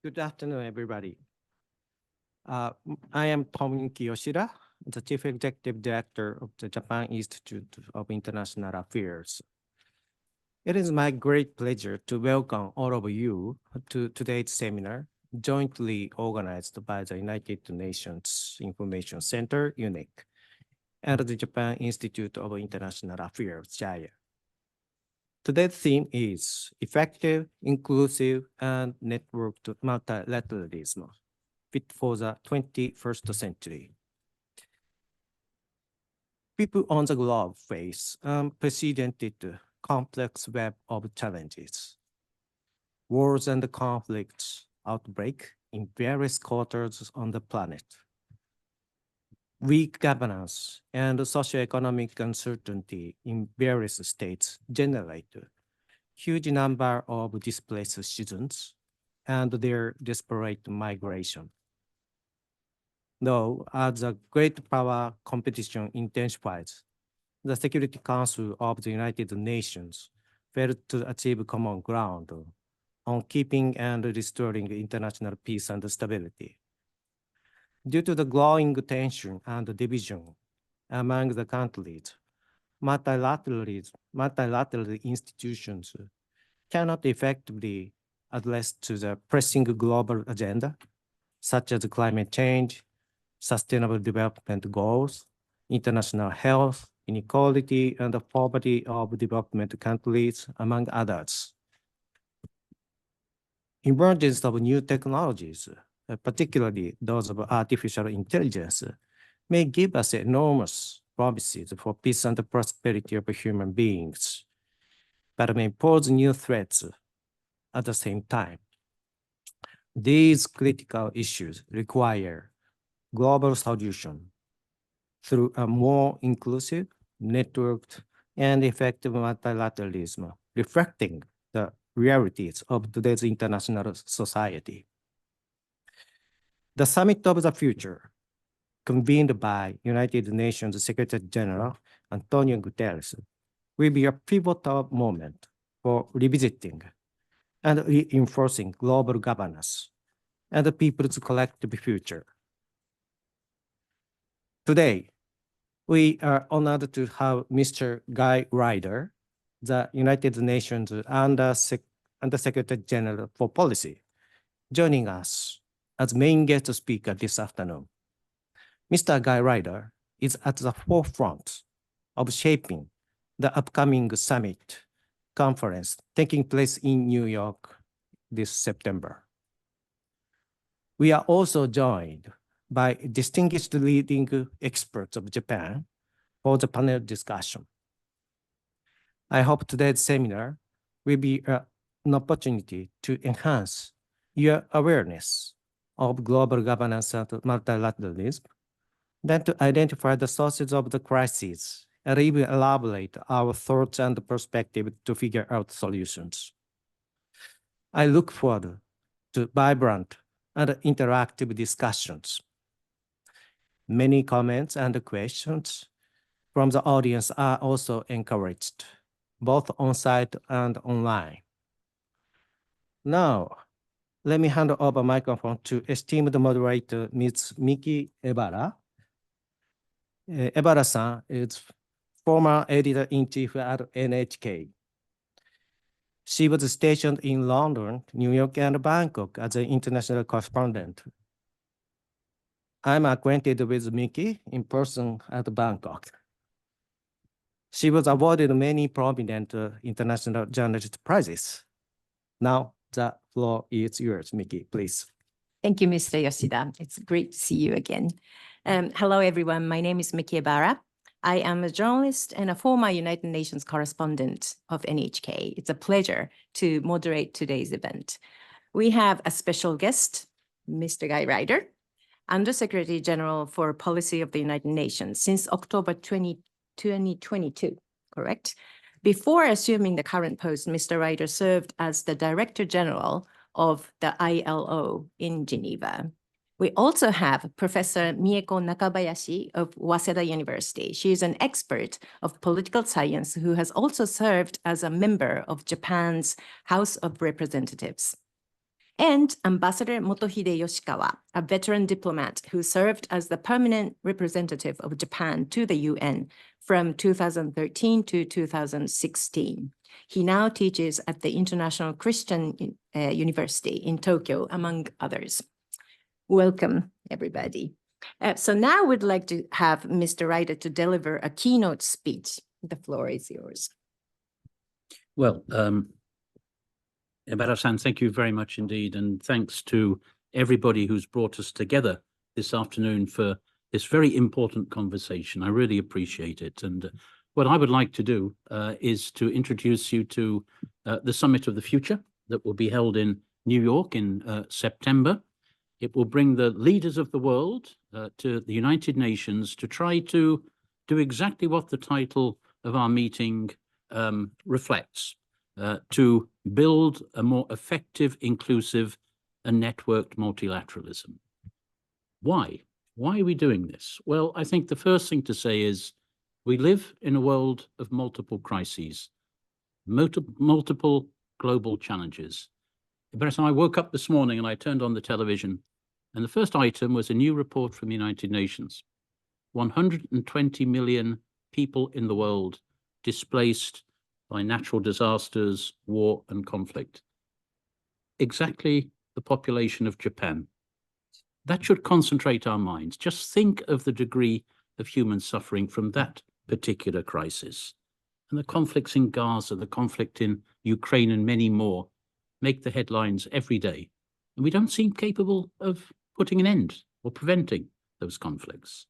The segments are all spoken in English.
Good afternoon, everybody. I am Miki Yoshida, the Chief Executive Director of the Japan Institute of International Affairs. It is my great pleasure to welcome all of you to today's seminar, jointly organized by the United Nations Information Center, UNIC, and the Japan Institute of International Affairs, JIIA. Today's theme is effective, inclusive, and networked multilateralism, fit for the 21st century. People on the globe face unprecedented complex web of challenges. Wars and conflicts outbreak in various quarters on the planet. Weak governance and socioeconomic uncertainty in various states generate a huge number of displaced students and their desperate migration. Though, as the great power competition intensifies, the Security Council of the United Nations failed to achieve common ground on keeping and restoring international peace and stability. Due to the growing tension and division among the countries, multilateral institutions cannot effectively address to the pressing global agenda, such as climate change, sustainable development goals, international health, inequality, and the poverty of development countries, among others. Emergence of new technologies, particularly those of artificial intelligence, may give us enormous promises for peace and prosperity of human beings, but may pose new threats at the same time. These critical issues require global solution through a more inclusive, networked, and effective multilateralism, reflecting the realities of today's international society. The Summit of the Future, convened by United Nations Secretary General Antonio Guterres, will be a pivotal moment for revisiting and reinforcing global governance and the people's collective future. Today, we are honored to have Mr. Guy Ryder, the United Nations Under-Secretary General for Policy, joining us as main guest speaker this afternoon. Mr. Guy Ryder is at the forefront of shaping the upcoming summit conference taking place in New York this September. We are also joined by distinguished leading experts of Japan for the panel discussion. I hope today's seminar will be an opportunity to enhance your awareness of global governance and multilateralism, then to identify the sources of the crises and even elaborate our thoughts and perspective to figure out solutions. I look forward to vibrant and interactive discussions. Many comments and questions from the audience are also encouraged, both on-site and online. Now, let me hand over the microphone to esteemed moderator, Ms. Miki Ebara. Ebara-san is former editor-in-chief at NHK. She was stationed in London, New York, and Bangkok as an international correspondent. I'm acquainted with Miki in person at Bangkok. She was awarded many prominent international journalist prizes. Now, the floor is yours, Miki, please. Thank you, Mr. Yoshida. It's great to see you again. Hello, everyone. My name is Miki Ebara. I am a journalist and a former United Nations correspondent of NHK. It's a pleasure to moderate today's event. We have a special guest, Mr. Guy Ryder, Under-Secretary General for Policy of the United Nations since October 2022, correct? Before assuming the current post, Mr. Ryder served as the Director General of the ILO in Geneva. We also have Professor Mieko Nakabayashi of Waseda University. She is an expert of political science who has also served as a member of Japan's House of Representatives. and Ambassador Motohide Yoshikawa, a veteran diplomat who served as the permanent representative of Japan to the UN from 2013 to 2016. He now teaches at the International Christian University in Tokyo, among others. Welcome, everybody. So now we'd like to have Mr. Ryder to deliver a keynote speech. The floor is yours. Well, Ebara-san, thank you very much indeed. And thanks to everybody who's brought us together this afternoon for this very important conversation. I really appreciate it. And what I would like to do is to introduce you to the Summit of the Future that will be held in New York in September. It will bring the leaders of the world to the United Nations to try to do exactly what the title of our meeting reflects, to build a more effective, inclusive, and networked multilateralism. Why? Why are we doing this? Well, I think the first thing to say is we live in a world of multiple crises, multiple global challenges. I woke up this morning and I turned on the television, and the first item was a new report from the United Nations. 120 million people in the world displaced by natural disasters, war, and conflict. Exactly the population of Japan. That should concentrate our minds. Just think of the degree of human suffering from that particular crisis. And the conflicts in Gaza, the conflict in Ukraine, and many more make the headlines every day. And we don't seem capable of putting an end or preventing those conflicts.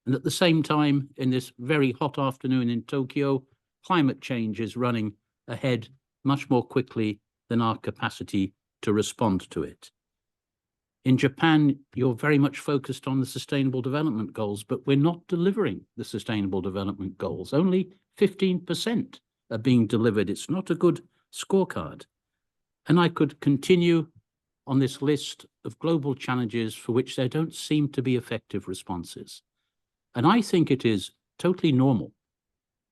And at the same time, in this very hot afternoon in Tokyo, climate change is running ahead much more quickly than our capacity to respond to it. In Japan, you're very much focused on the Sustainable Development Goals, but we're not delivering the Sustainable Development Goals. Only 15% are being delivered. It's not a good scorecard. And I could continue on this list of global challenges for which there don't seem to be effective responses. And I think it is totally normal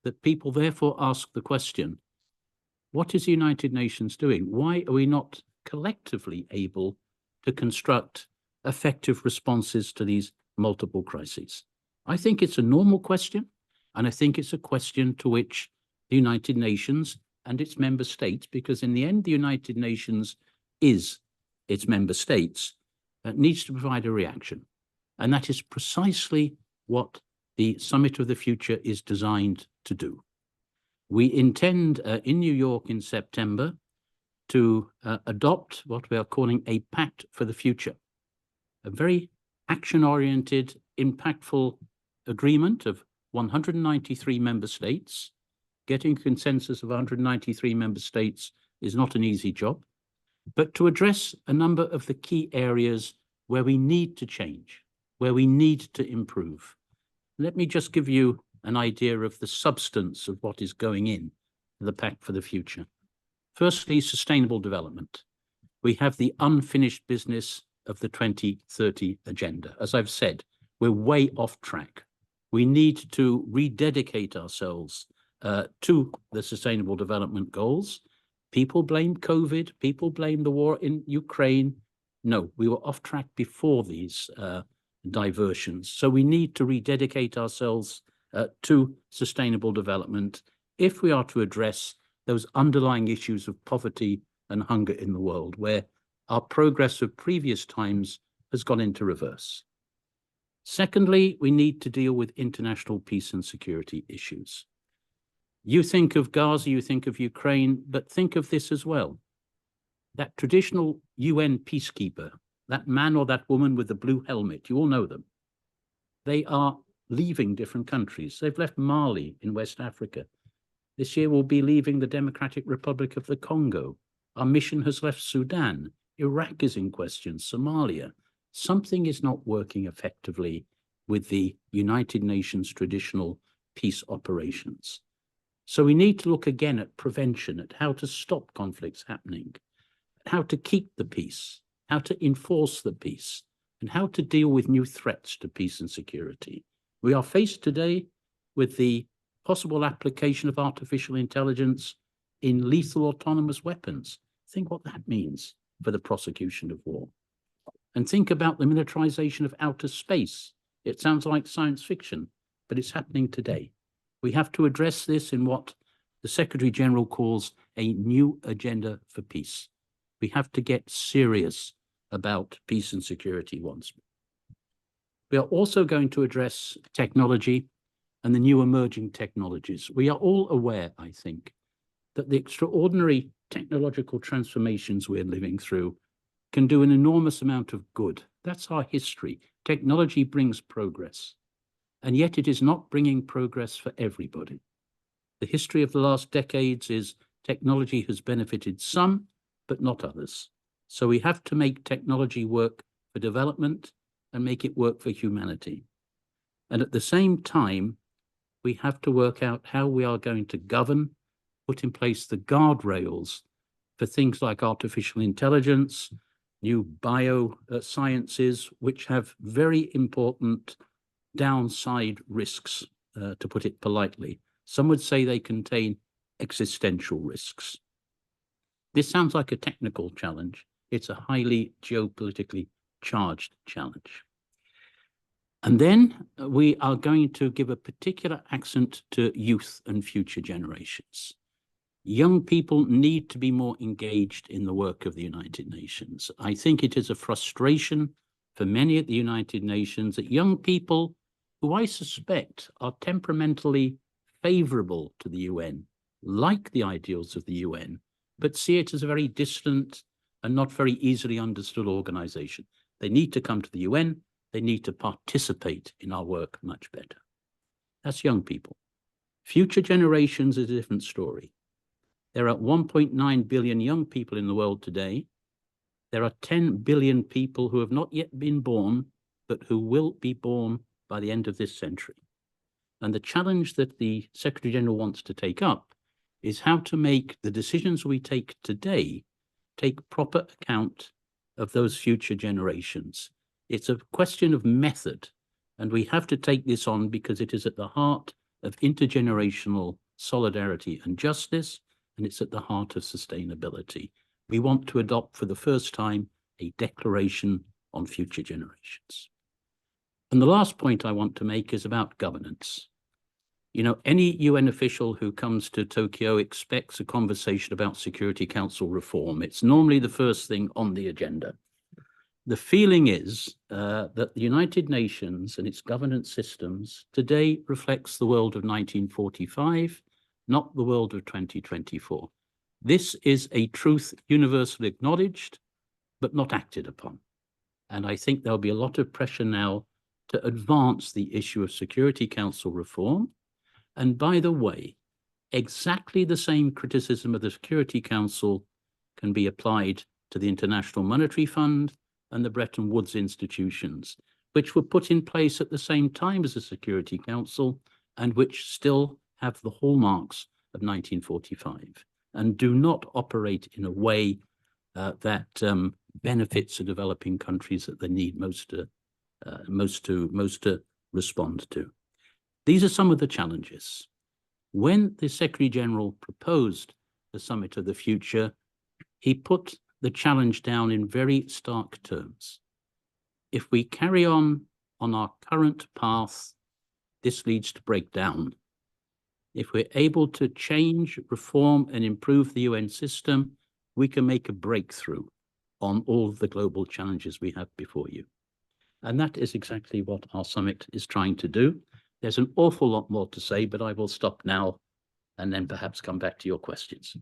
that people therefore ask the question, what is the United Nations doing? Why are we not collectively able to construct effective responses to these multiple crises? I think it's a normal question, and I think it's a question to which the United Nations and its member states, because in the end, the United Nations is its member states, needs to provide a reaction. And that is precisely what the Summit of the Future is designed to do. We intend in New York in September to adopt what we are calling a Pact for the Future, a very action-oriented, impactful agreement of 193 member states. Getting consensus of 193 member states is not an easy job, but to address a number of the key areas where we need to change, where we need to improve. Let me just give you an idea of the substance of what is going in the Pact for the Future. Firstly, sustainable development. We have the unfinished business of the 2030 agenda. As I've said, we're way off track. We need to rededicate ourselves to the Sustainable Development Goals. People blame COVID, people blame the war in Ukraine. No, we were off track before these diversions. So we need to rededicate ourselves to sustainable development if we are to address those underlying issues of poverty and hunger in the world, where our progress of previous times has gone into reverse. Secondly, we need to deal with international peace and security issues. You think of Gaza, you think of Ukraine, but think of this as well. That traditional UN peacekeeper, that man or that woman with the blue helmet, you all know them. They are leaving different countries. They've left Mali in West Africa. This year we'll be leaving the Democratic Republic of the Congo. Our mission has left Sudan. Iraq is in question, Somalia. Something is not working effectively with the United Nations traditional peace operations. So we need to look again at prevention, at how to stop conflicts happening, how to keep the peace, how to enforce the peace, and how to deal with new threats to peace and security. We are faced today with the possible application of artificial intelligence in lethal autonomous weapons. Think what that means. for the prosecution of war. And think about the militarization of outer space. It sounds like science fiction, but it's happening today. We have to address this in what the Secretary General calls a new agenda for peace. We have to get serious about peace and security once more. We are also going to address technology and the new emerging technologies. We are all aware, I think, that the extraordinary technological transformations we're living through can do an enormous amount of good. That's our history. Technology brings progress, and yet it is not bringing progress for everybody. The history of the last decades is technology has benefited some, but not others. So we have to make technology work for development and make it work for humanity. And at the same time, we have to work out how we are going to govern, put in place the guardrails for things like artificial intelligence, new biosciences, which have very important downside risks, to put it politely. Some would say they contain existential risks. This sounds like a technical challenge. It's a highly geopolitically charged challenge. And then we are going to give a particular accent to youth and future generations. Young people need to be more engaged in the work of the United Nations. I think it is a frustration for many at the United Nations that young people, who I suspect are temperamentally favorable to the UN, like the ideals of the UN, but see it as a very distant and not very easily understood organization. They need to come to the UN. They need to participate in our work much better. That's young people. Future generations is a different story. There are 1.9 billion young people in the world today. There are 10 billion people who have not yet been born, but who will be born by the end of this century. And the challenge that the Secretary General wants to take up is how to make the decisions we take today take proper account of those future generations. It's a question of method, and we have to take this on because it is at the heart of intergenerational solidarity and justice, and it's at the heart of sustainability. We want to adopt for the first time a declaration on future generations. And the last point I want to make is about governance. You know, any UN official who comes to Tokyo expects a conversation about Security Council reform. It's normally the first thing on the agenda. The feeling is that the United Nations and its governance systems today reflects the world of 1945, not the world of 2024. This is a truth universally acknowledged, but not acted upon. And I think there'll be a lot of pressure now to advance the issue of Security Council reform. And by the way, exactly the same criticism of the Security Council can be applied to the International Monetary Fund and the Bretton Woods institutions, which were put in place at the same time as the Security Council and which still have the hallmarks of 1945 and do not operate in a way that benefits the developing countries that they need most to respond to. These are some of the challenges. When the Secretary General proposed the Summit of the Future, he put the challenge down in very stark terms. If we carry on our current path, this leads to breakdown. If we're able to change, reform, and improve the UN system, we can make a breakthrough on all of the global challenges we have before you. And that is exactly what our summit is trying to do. There's an awful lot more to say, but I will stop now and then perhaps come back to your questions.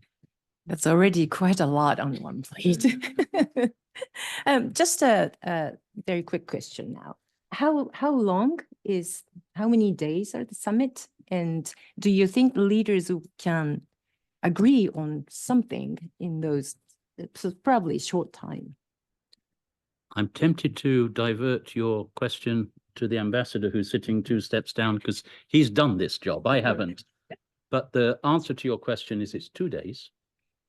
That's already quite a lot on one plate. Just a very quick question now. How many days are the summit? And do you think leaders can agree on something in those, so probably short time? I'm tempted to divert your question to the ambassador who's sitting 2 steps down because he's done this job. I haven't. But the answer to your question is it's 2 days,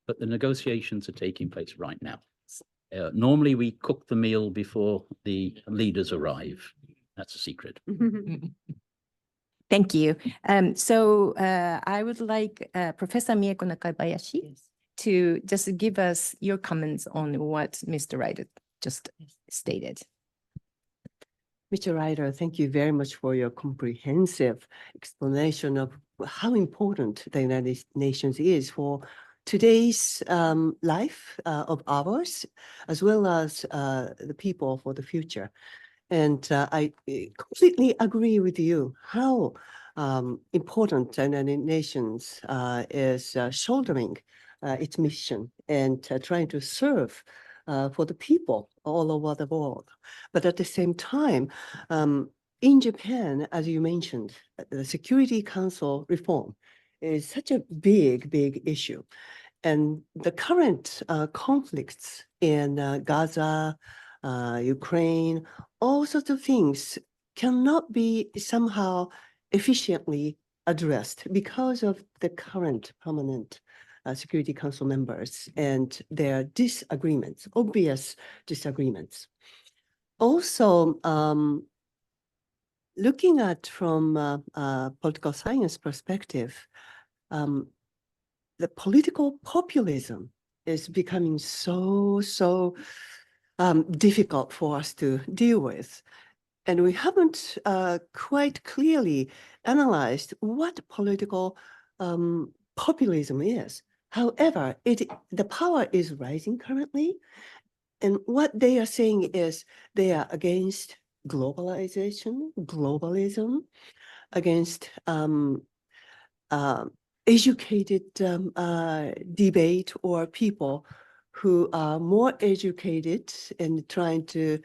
but the negotiations are taking place right now. Normally we cook the meal before the leaders arrive. That's a secret. Thank you. So I would like Professor Mieko Nakabayashi to just give us your comments on what Mr. Ryder just stated. Mr. Ryder, thank you very much for your comprehensive explanation of how important the United Nations is for today's life of ours, as well as the people for the future. And I completely agree with you how important the United Nations is shouldering its mission and trying to serve for the people all over the world. But at the same time, in Japan, as you mentioned, the Security Council reform is such a big issue. And the current conflicts in Gaza, Ukraine, all sorts of things cannot be somehow efficiently addressed because of the current permanent Security Council members and their disagreements, obvious disagreements. Also, looking at from a political science perspective, the political populism is becoming so difficult for us to deal with. And we haven't quite clearly analyzed what political populism is. However, the power is rising currently. And what they are saying is they are against globalization, globalism, against educated debate or people who are more educated and trying to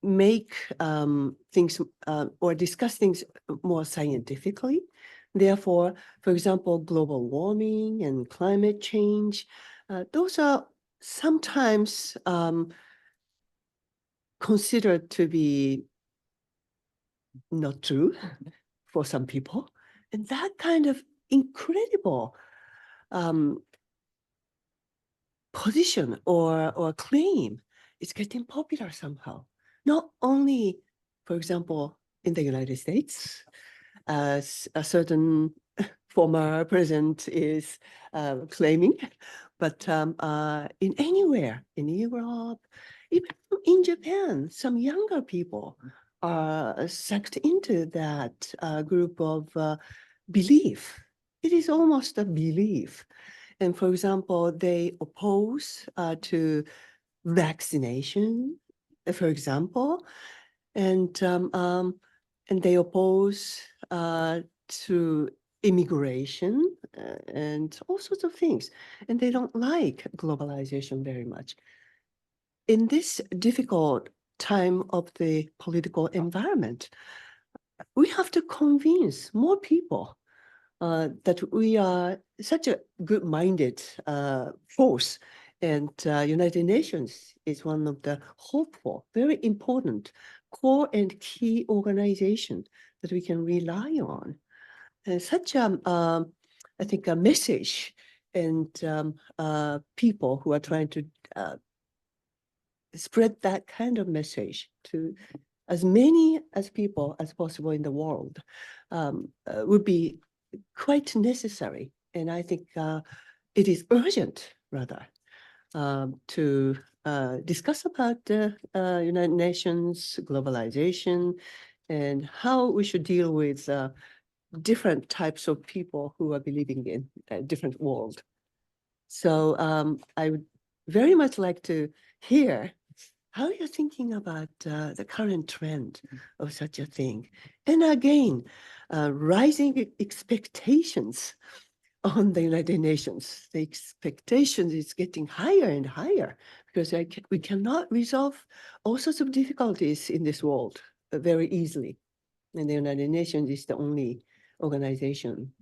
make things or discuss things more scientifically. Therefore, for example, global warming and climate change, those are sometimes considered to be not true for some people. And that kind of incredible position or claim is getting popular somehow. Not only, for example, in the United States, as a certain former president is claiming, but in anywhere, in Europe, even in Japan, some younger people are sucked into that group of belief. It is almost a belief. And for example, they oppose to vaccination, for example, and they oppose to immigration and all sorts of things. And they don't like globalization very much. In this difficult time of the political environment, we have to convince more people that we are such a good-minded force, and United Nations is one of the hopeful, very important core and key organization that we can rely on. And such I think a message and people who are trying to spread that kind of message to as many as people as possible in the world would be quite necessary. And I think it is urgent, rather, to discuss about the United Nations, globalization, and how we should deal with different types of people who are believing in a different world. So I would very much like to hear how you're thinking about the current trend of such a thing. And again, rising expectations on the United Nations. The expectation is getting higher and higher because we cannot resolve all sorts of difficulties in this world very easily. And the United Nations is the only organization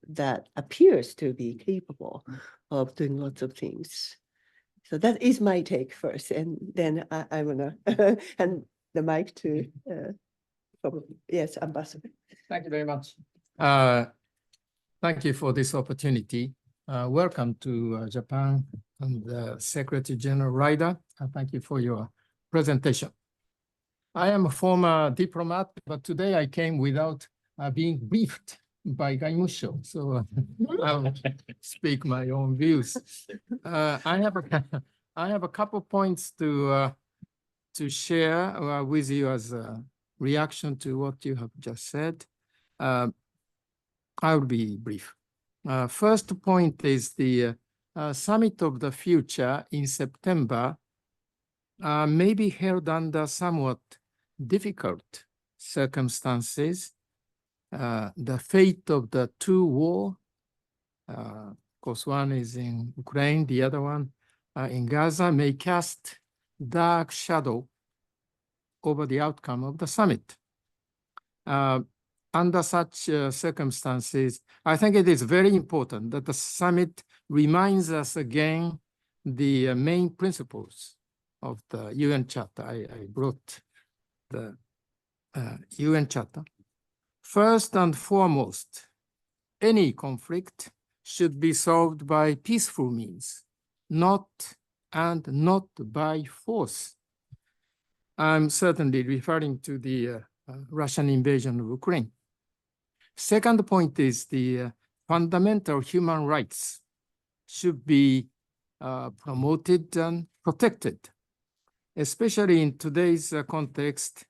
that appears to be capable of doing lots of things. So that is my take first, and then I want to hand the mic to probably, yes, Ambassador. Thank you very much. Thank you for this opportunity. Welcome to Japan and Secretary General Ryder. Thank you for your presentation. I am a former diplomat, but today I came without being briefed by Gaimusho, so I'll speak my own views. I have a couple points to share with you as a reaction to what you have just said. I'll be brief. First point is the Summit of the Future in September may be held under somewhat difficult circumstances. The fate of the two wars, of course, one is in Ukraine, the other one in Gaza, may cast dark shadow over the outcome of the summit. Under such circumstances, I think it is very important that the summit reminds us again the main principles of the UN Charter. I brought the UN Charter. First and foremost, any conflict should be solved by peaceful means, not by force. I'm certainly referring to the Russian invasion of Ukraine. Second point is the fundamental human rights should be promoted and protected, especially in today's context,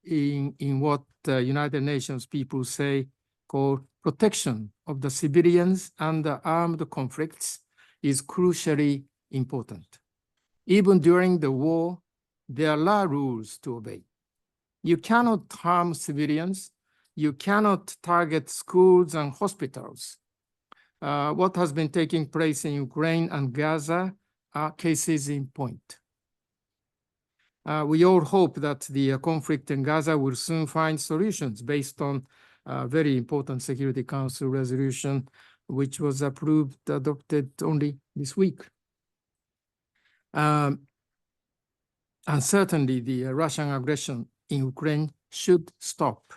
in what United Nations people say called protection of the civilians under armed conflicts is crucially important. Even during the war, there are rules to obey. You cannot harm civilians. You cannot target schools and hospitals. What has been taking place in Ukraine and Gaza are cases in point. We all hope that the conflict in Gaza will soon find solutions based on a very important Security Council resolution, which was adopted only this week. And certainly the Russian aggression in Ukraine should stop.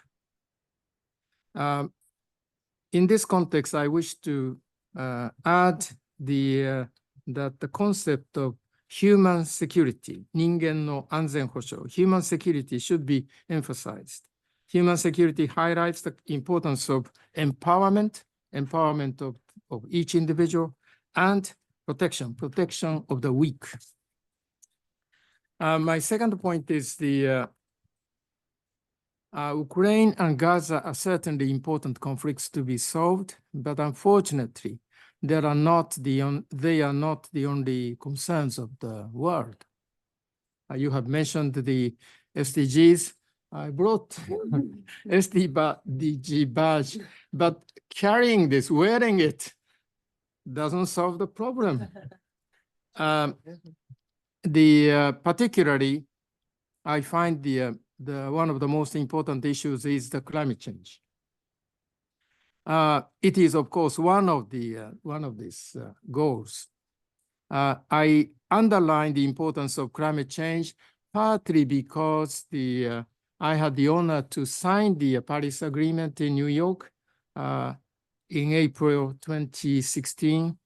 In this context, I wish to add that the concept of human security, ningen no anzen hoshou, human security should be emphasized. Human security highlights the importance of empowerment of each individual, and protection of the weak. My second point is the Ukraine and Gaza are certainly important conflicts to be solved, but unfortunately, they are not the only concerns of the world. You have mentioned the SDGs. I brought SDG badge, but carrying this, wearing it, doesn't solve the problem. Particularly, I find the one of the most important issues is the climate change. It is, of course, one of these goals. I underline the importance of climate change, partly because I had the honor to sign the Paris Agreement in New York in April 2016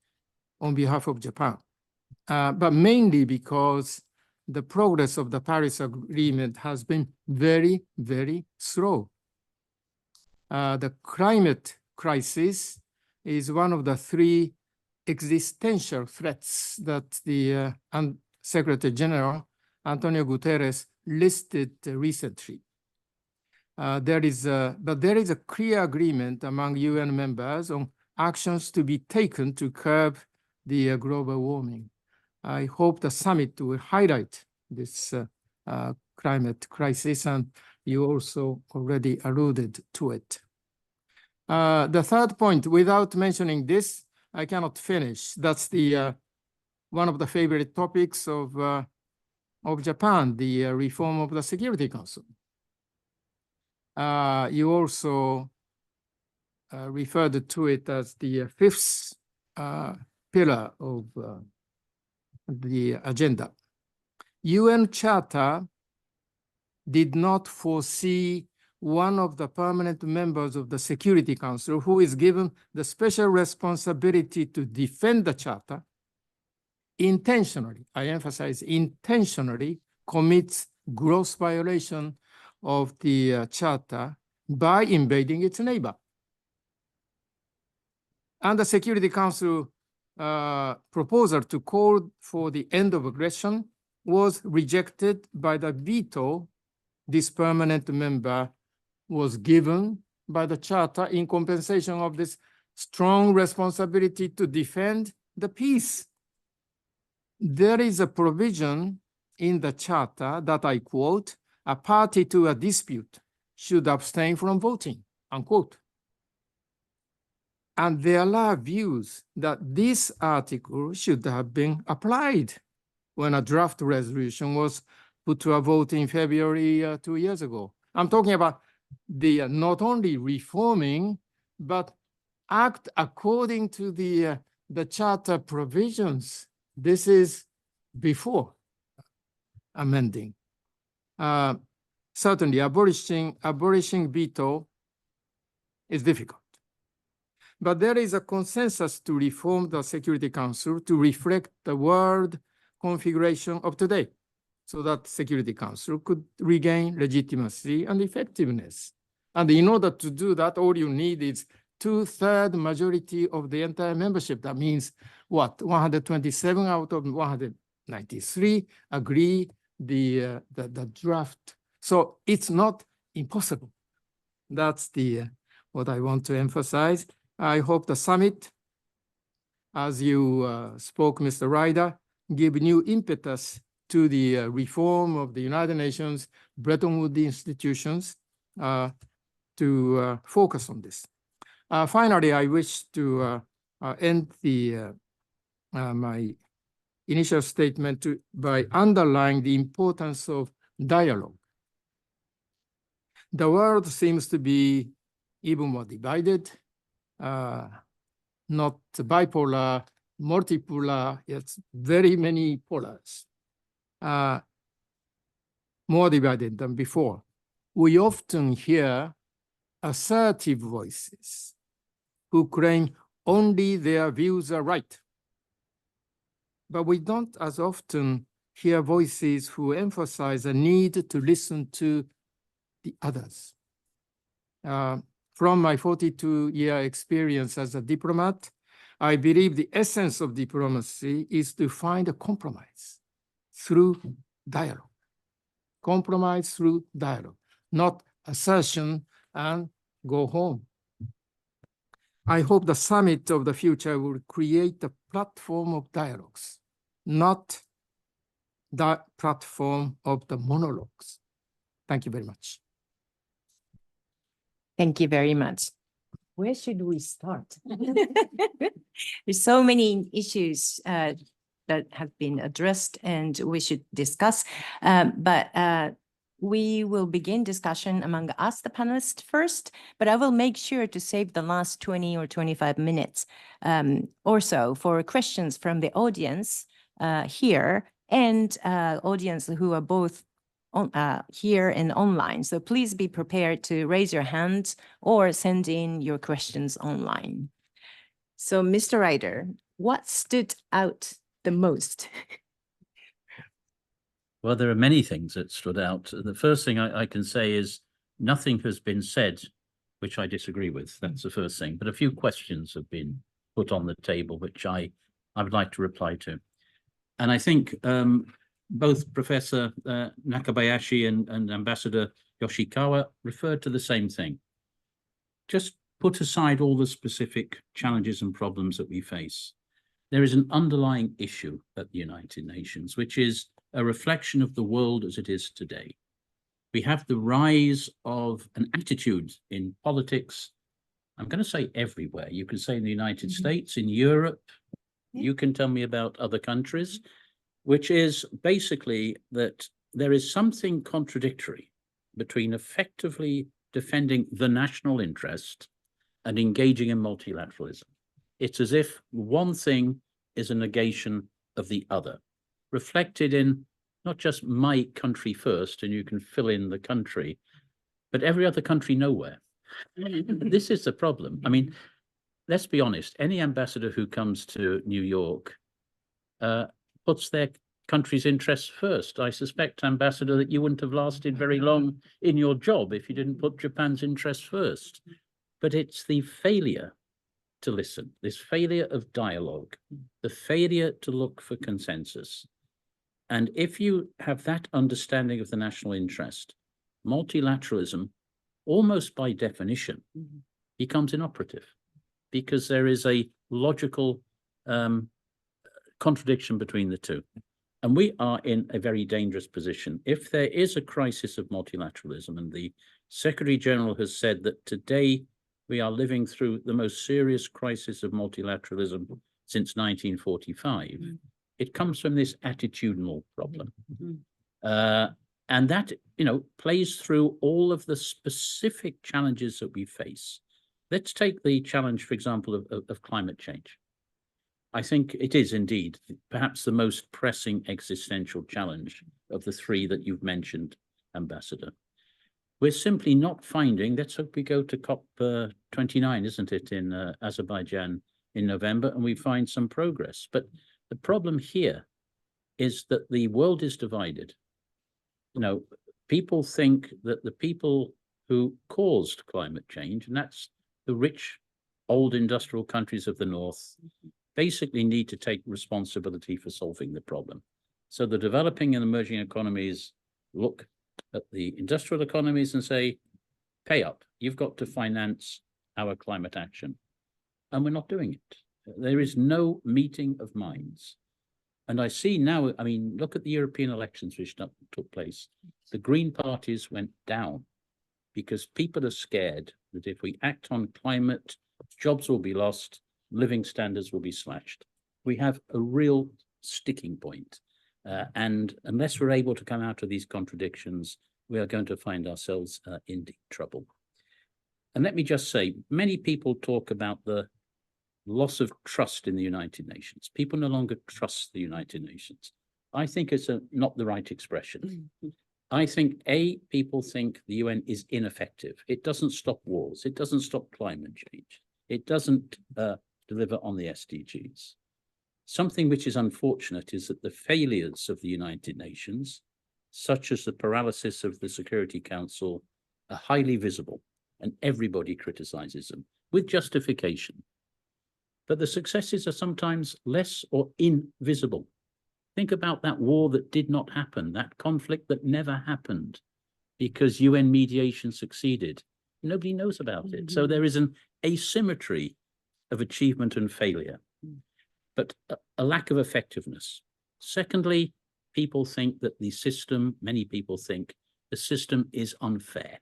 on behalf of Japan. But mainly because the progress of the Paris Agreement has been very, very slow. The climate crisis is one of the three existential threats that the Secretary General Antonio Guterres listed recently. But there is a clear agreement among UN members on actions to be taken to curb the global warming. I hope the summit will highlight this climate crisis, and you also already alluded to it. The third point, without mentioning this, I cannot finish. That's the one of the favorite topics of Japan, the reform of the Security Council. You also referred to it as the fifth pillar of the agenda. UN Charter did not foresee one of the permanent members of the Security Council who is given the special responsibility to defend the Charter intentionally, I emphasize intentionally, commits gross violation of the Charter by invading its neighbor. and the Security Council proposal to call for the end of aggression was rejected by the veto this permanent member was given by the Charter in compensation of this strong responsibility to defend the peace. There is a provision in the Charter that I quote, "A party to a dispute should abstain from voting," unquote. And there are views that this article should have been applied when a draft resolution was put to a vote in February 2 years ago. I'm talking about the not only reforming, but act according to the Charter provisions. This is before amending. Certainly, abolishing veto is difficult. But there is a consensus to reform the Security Council to reflect the world configuration of today, so that Security Council could regain legitimacy and effectiveness. And in order to do that, all you need is 2/3 majority of the entire membership. That means what? 127 out of 193 agree the draft. So it's not impossible. That's what I want to emphasize. I hope the summit, as you spoke, Mr. Ryder, give new impetus to the reform of the United Nations, Bretton Woods institutions to focus on this. Finally, I wish to end my initial statement by underlining the importance of dialogue. The world seems to be even more divided, not bipolar, multipolar, it's very many polars, more divided than before. We often hear assertive voices who claim only their views are right. But we don't as often hear voices who emphasize a need to listen to the others. From my 42-year experience as a diplomat, I believe the essence of diplomacy is to find a compromise through dialogue. Compromise through dialogue, not assertion and go home. I hope the summit of the future will create a platform of dialogues, not the platform of the monologues. Thank you very much. Thank you very much. Where should we start? There's so many issues that have been addressed and we should discuss, but we will begin discussion among us, the panelists first, but I will make sure to save the last 20 or 25 minutes or so for questions from the audience here and audience who are both here and online. So please be prepared to raise your hand or send in your questions online. So Mr. Ryder, what stood out the most? Well, there are many things that stood out. The first thing I can say is nothing has been said which I disagree with. That's the first thing. But a few questions have been put on the table which I would like to reply to. And I think both Professor Nakabayashi and Ambassador Yoshikawa referred to the same thing. Just put aside all the specific challenges and problems that we face. There is an underlying issue at the United Nations, which is a reflection of the world as it is today. We have the rise of an attitude in politics, I'm going to say everywhere. You can say in the United States, in Europe, you can tell me about other countries, which is basically that there is something contradictory between effectively defending the national interest and engaging in multilateralism. It's as if one thing is a negation of the other, reflected in not just my country first, and you can fill in the country, but every other country nowhere. This is the problem. I mean, let's be honest, any ambassador who comes to New York puts their country's interests first. I suspect, Ambassador, that you wouldn't have lasted very long in your job if you didn't put Japan's interests first. But it's the failure to listen, this failure of dialogue, the failure to look for consensus. And if you have that understanding of the national interest, multilateralism, almost by definition, becomes inoperative, because there is a logical contradiction between the two. And we are in a very dangerous position. If there is a crisis of multilateralism, and the Secretary General has said that today we are living through the most serious crisis of multilateralism since 1945, it comes from this attitudinal problem. And that, you know, plays through all of the specific challenges that we face. Let's take the challenge, for example, of climate change. I think it is indeed perhaps the most pressing existential challenge of the three that you've mentioned, Ambassador. We're simply not finding, let's hope we go to COP29, isn't it, in Azerbaijan in November, and we find some progress. But the problem here is that the world is divided. You know, people think that the people who caused climate change, and that's the rich, old industrial countries of the North, basically need to take responsibility for solving the problem. So the developing and emerging economies look at the industrial economies and say, pay up, you've got to finance our climate action. And we're not doing it. There is no meeting of minds. And I see now, I mean, look at the European elections which took place. The Green parties went down because people are scared that if we act on climate, jobs will be lost, living standards will be slashed. We have a real sticking point. And unless we're able to come out of these contradictions, we are going to find ourselves in deep trouble. And let me just say, many people talk about the loss of trust in the United Nations. People no longer trust the United Nations. I think it's not the right expression. I think, people think the UN is ineffective. It doesn't stop wars. It doesn't stop climate change. It doesn't deliver on the SDGs. Something which is unfortunate is that the failures of the United Nations, such as the paralysis of the Security Council, are highly visible, and everybody criticizes them with justification. But the successes are sometimes less or invisible. Think about that war that did not happen, that conflict that never happened because UN mediation succeeded. Nobody knows about it. So there is an asymmetry of achievement and failure, but a lack of effectiveness. Secondly, people think that the system, many people think the system is unfair.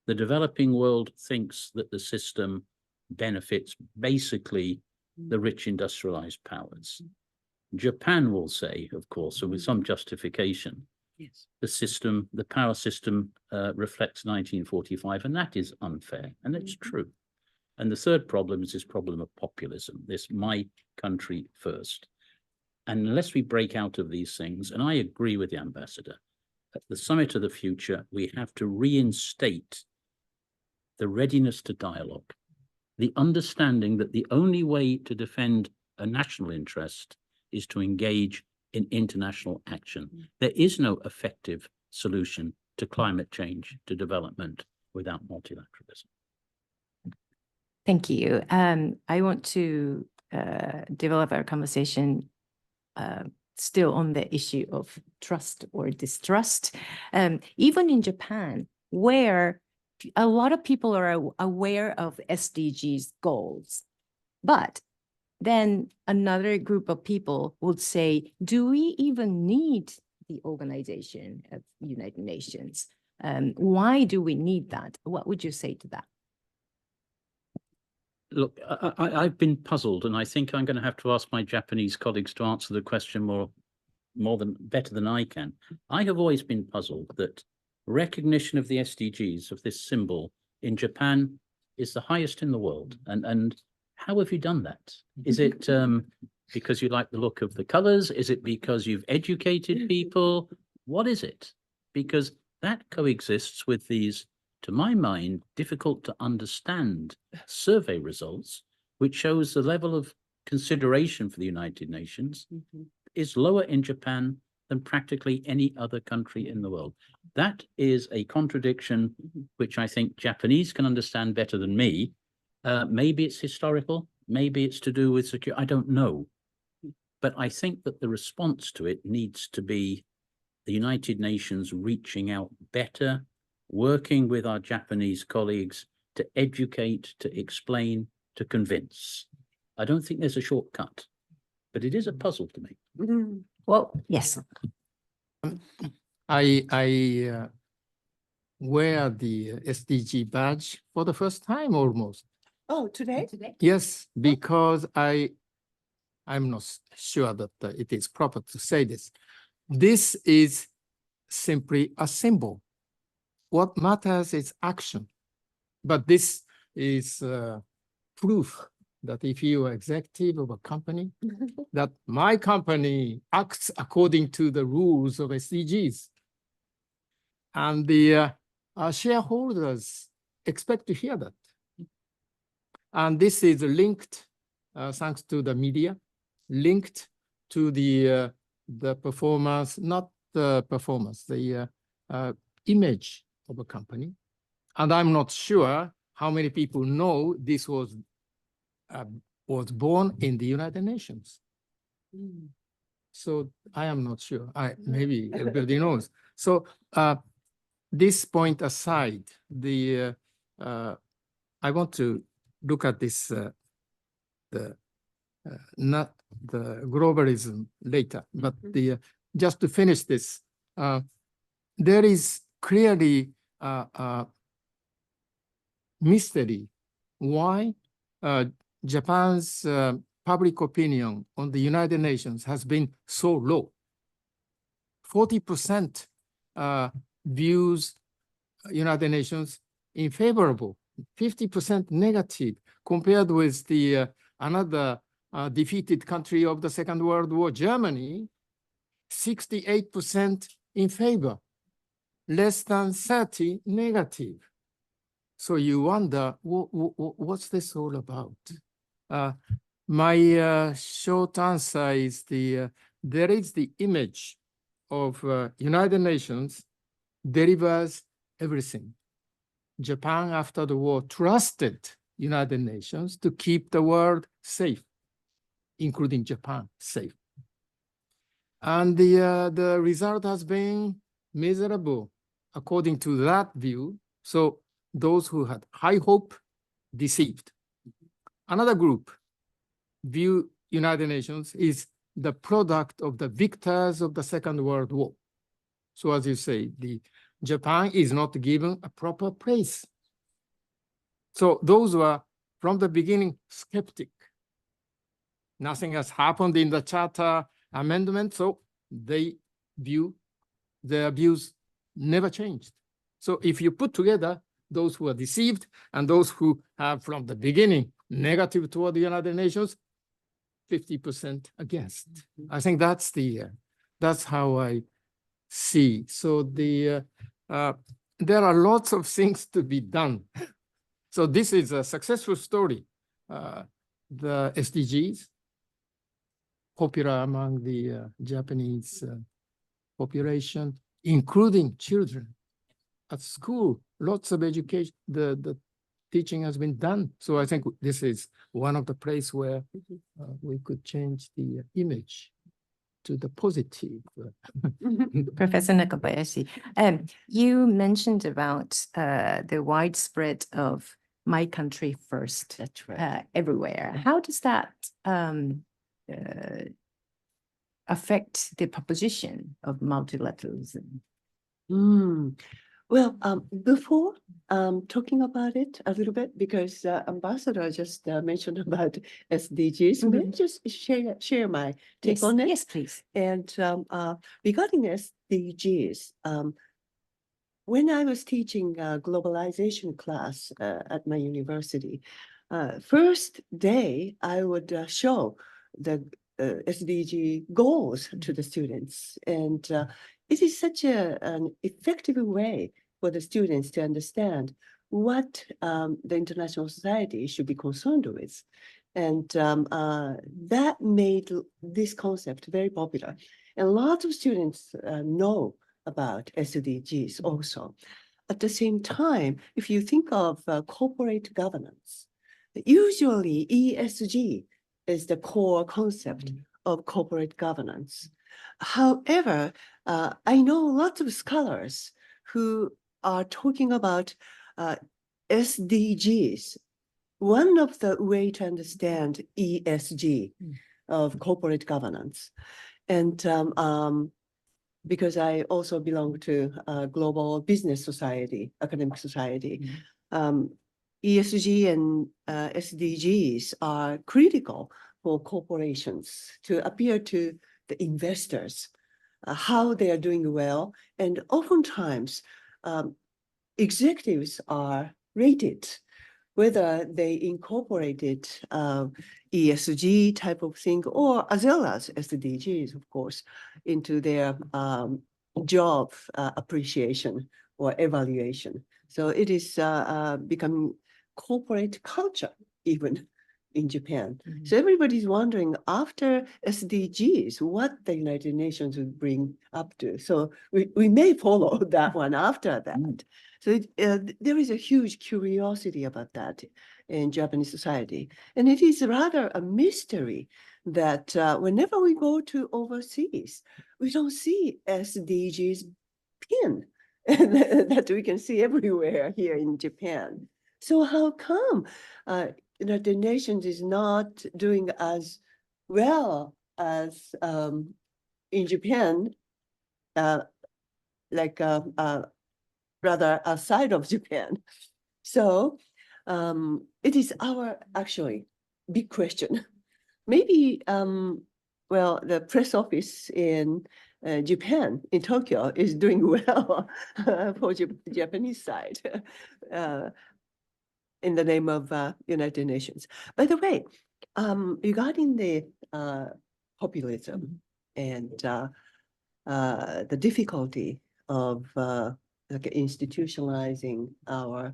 The developing world thinks that the system benefits basically the rich industrialized powers. Japan will say, of course, and with some justification, yes, the system, the power system reflects 1945, and that is unfair, and it's true. And the third problem is this problem of populism, this my country first. And unless we break out of these things, and I agree with the ambassador, at the Summit of the Future, we have to reinstate the readiness to dialogue, the understanding that the only way to defend a national interest is to engage in international action. There is no effective solution to climate change, to development, without multilateralism. Thank you. I want to develop our conversation still on the issue of trust or distrust. Even in Japan, where a lot of people are aware of SDGs goals, but then another group of people would say, do we even need the Organization of United Nations? Why do we need that? What would you say to that? Look, I've been puzzled, and I think I'm going to have to ask my Japanese colleagues to answer the question better than I can. I have always been puzzled that recognition of the SDGs, of this symbol in Japan, is the highest in the world. And how have you done that? Is it because you like the look of the colors? Is it because you've educated people? What is it? Because that coexists with these, to my mind, difficult to understand survey results, which shows the level of consideration for the United Nations is lower in Japan than practically any other country in the world. That is a contradiction which I think Japanese can understand better than me. Maybe it's historical, Maybe it's to do with security. I don't know. But I think that the response to it needs to be the United Nations reaching out better, working with our Japanese colleagues to educate, to explain, to convince. I don't think there's a shortcut, but it is a puzzle to me. Mm. Well, yes. I wear the SDG badge for the first time almost. Oh, today? Yes, because I'm not sure that it is proper to say this. This is simply a symbol. What matters is action. But this is proof that if you are executive of a company, that my company acts according to the rules of SDGs. And the shareholders expect to hear that. And this is linked, thanks to the media, linked to the performance, not the performance, the image of a company. And I'm not sure how many people know this was born in the United Nations. So I am not sure. Maybe everybody knows. So this point aside, I want to look at this not the globalism later, but just to finish this, there is clearly a mystery why Japan's public opinion on the United Nations has been so low. 40% views United Nations in favorable, 50% negative, compared with the another defeated country of the Second World War, Germany, 68% in favor, less than 30 negative. So you wonder, what's this all about? My short answer is there is the image of United Nations delivers everything. Japan, after the war, trusted United Nations to keep the world safe, including Japan safe. And the result has been miserable, according to that view. So those who had high hope, deceived. Another group view United Nations is the product of the victors of the Second World War. So as you say, Japan is not given a proper place. So those were, from the beginning, skeptic. Nothing has happened in the Charter Amendment, so their views never changed. So if you put together those who are deceived and those who have, from the beginning, negative toward the United Nations, 50% against. I think that's how I see. So there are lots of things to be done. So this is a successful story. The SDGs, popular among the Japanese population, including children. At school, lots of education, the teaching has been done. So I think this is one of the places where we could change the image to the positive. Professor Nakabayashi, you mentioned about the widespread of my country first. That's right. Everywhere. How does that affect the proposition of multilateralism? Well, before talking about it a little bit, because Ambassador just mentioned about SDGs, may I just share my take on it? Yes, please. And regarding SDGs, when I was teaching globalization class at my university, first day I would show the SDG goals to the students. And it is such an effective way for the students to understand what the international society should be concerned with. And that made this concept very popular. And lots of students know about SDGs also. At the same time, if you think of corporate governance, usually ESG is the core concept of corporate governance. However, I know lots of scholars who are talking about SDGs. One of the way to understand ESG of corporate governance. And because I also belong to a global business society, academic society, ESG and SDGs are critical for corporations to appear to the investors how they are doing well. And oftentimes, executives are rated whether they incorporated ESG type of thing or as well as SDGs, of course, into their job appreciation or evaluation. So it is becoming corporate culture even in Japan. So everybody's wondering after SDGs, what the United Nations would bring up to. So we may follow that one after that. So there is a huge curiosity about that in Japanese society. And it is rather a mystery that whenever we go to overseas, we don't see SDGs pin that we can see everywhere here in Japan. So how come United Nations is not doing as well as in Japan, rather outside of Japan? So it is our actually big question. Maybe, well, the press office in Japan, in Tokyo, is doing well for Japanese side in the name of United Nations. By the way, regarding the populism and the difficulty of institutionalizing our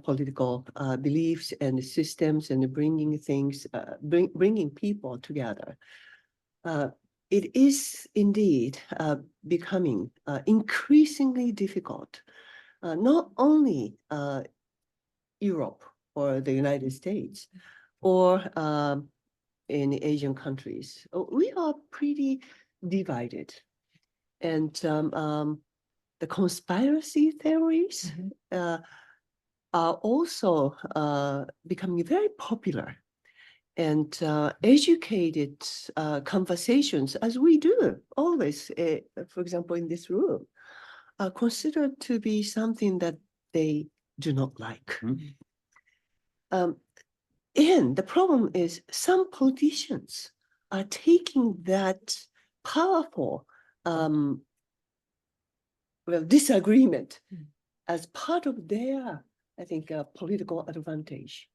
political beliefs and systems and bringing things, bringing people together. It is indeed becoming increasingly difficult, not only Europe or the United States or in Asian countries. We are pretty divided. And the conspiracy theories are also becoming very popular, and educated conversations, as we do always, for example, in this room, are considered to be something that they do not like. And the problem is some politicians are taking that powerful disagreement as part of their, I think, political advantage.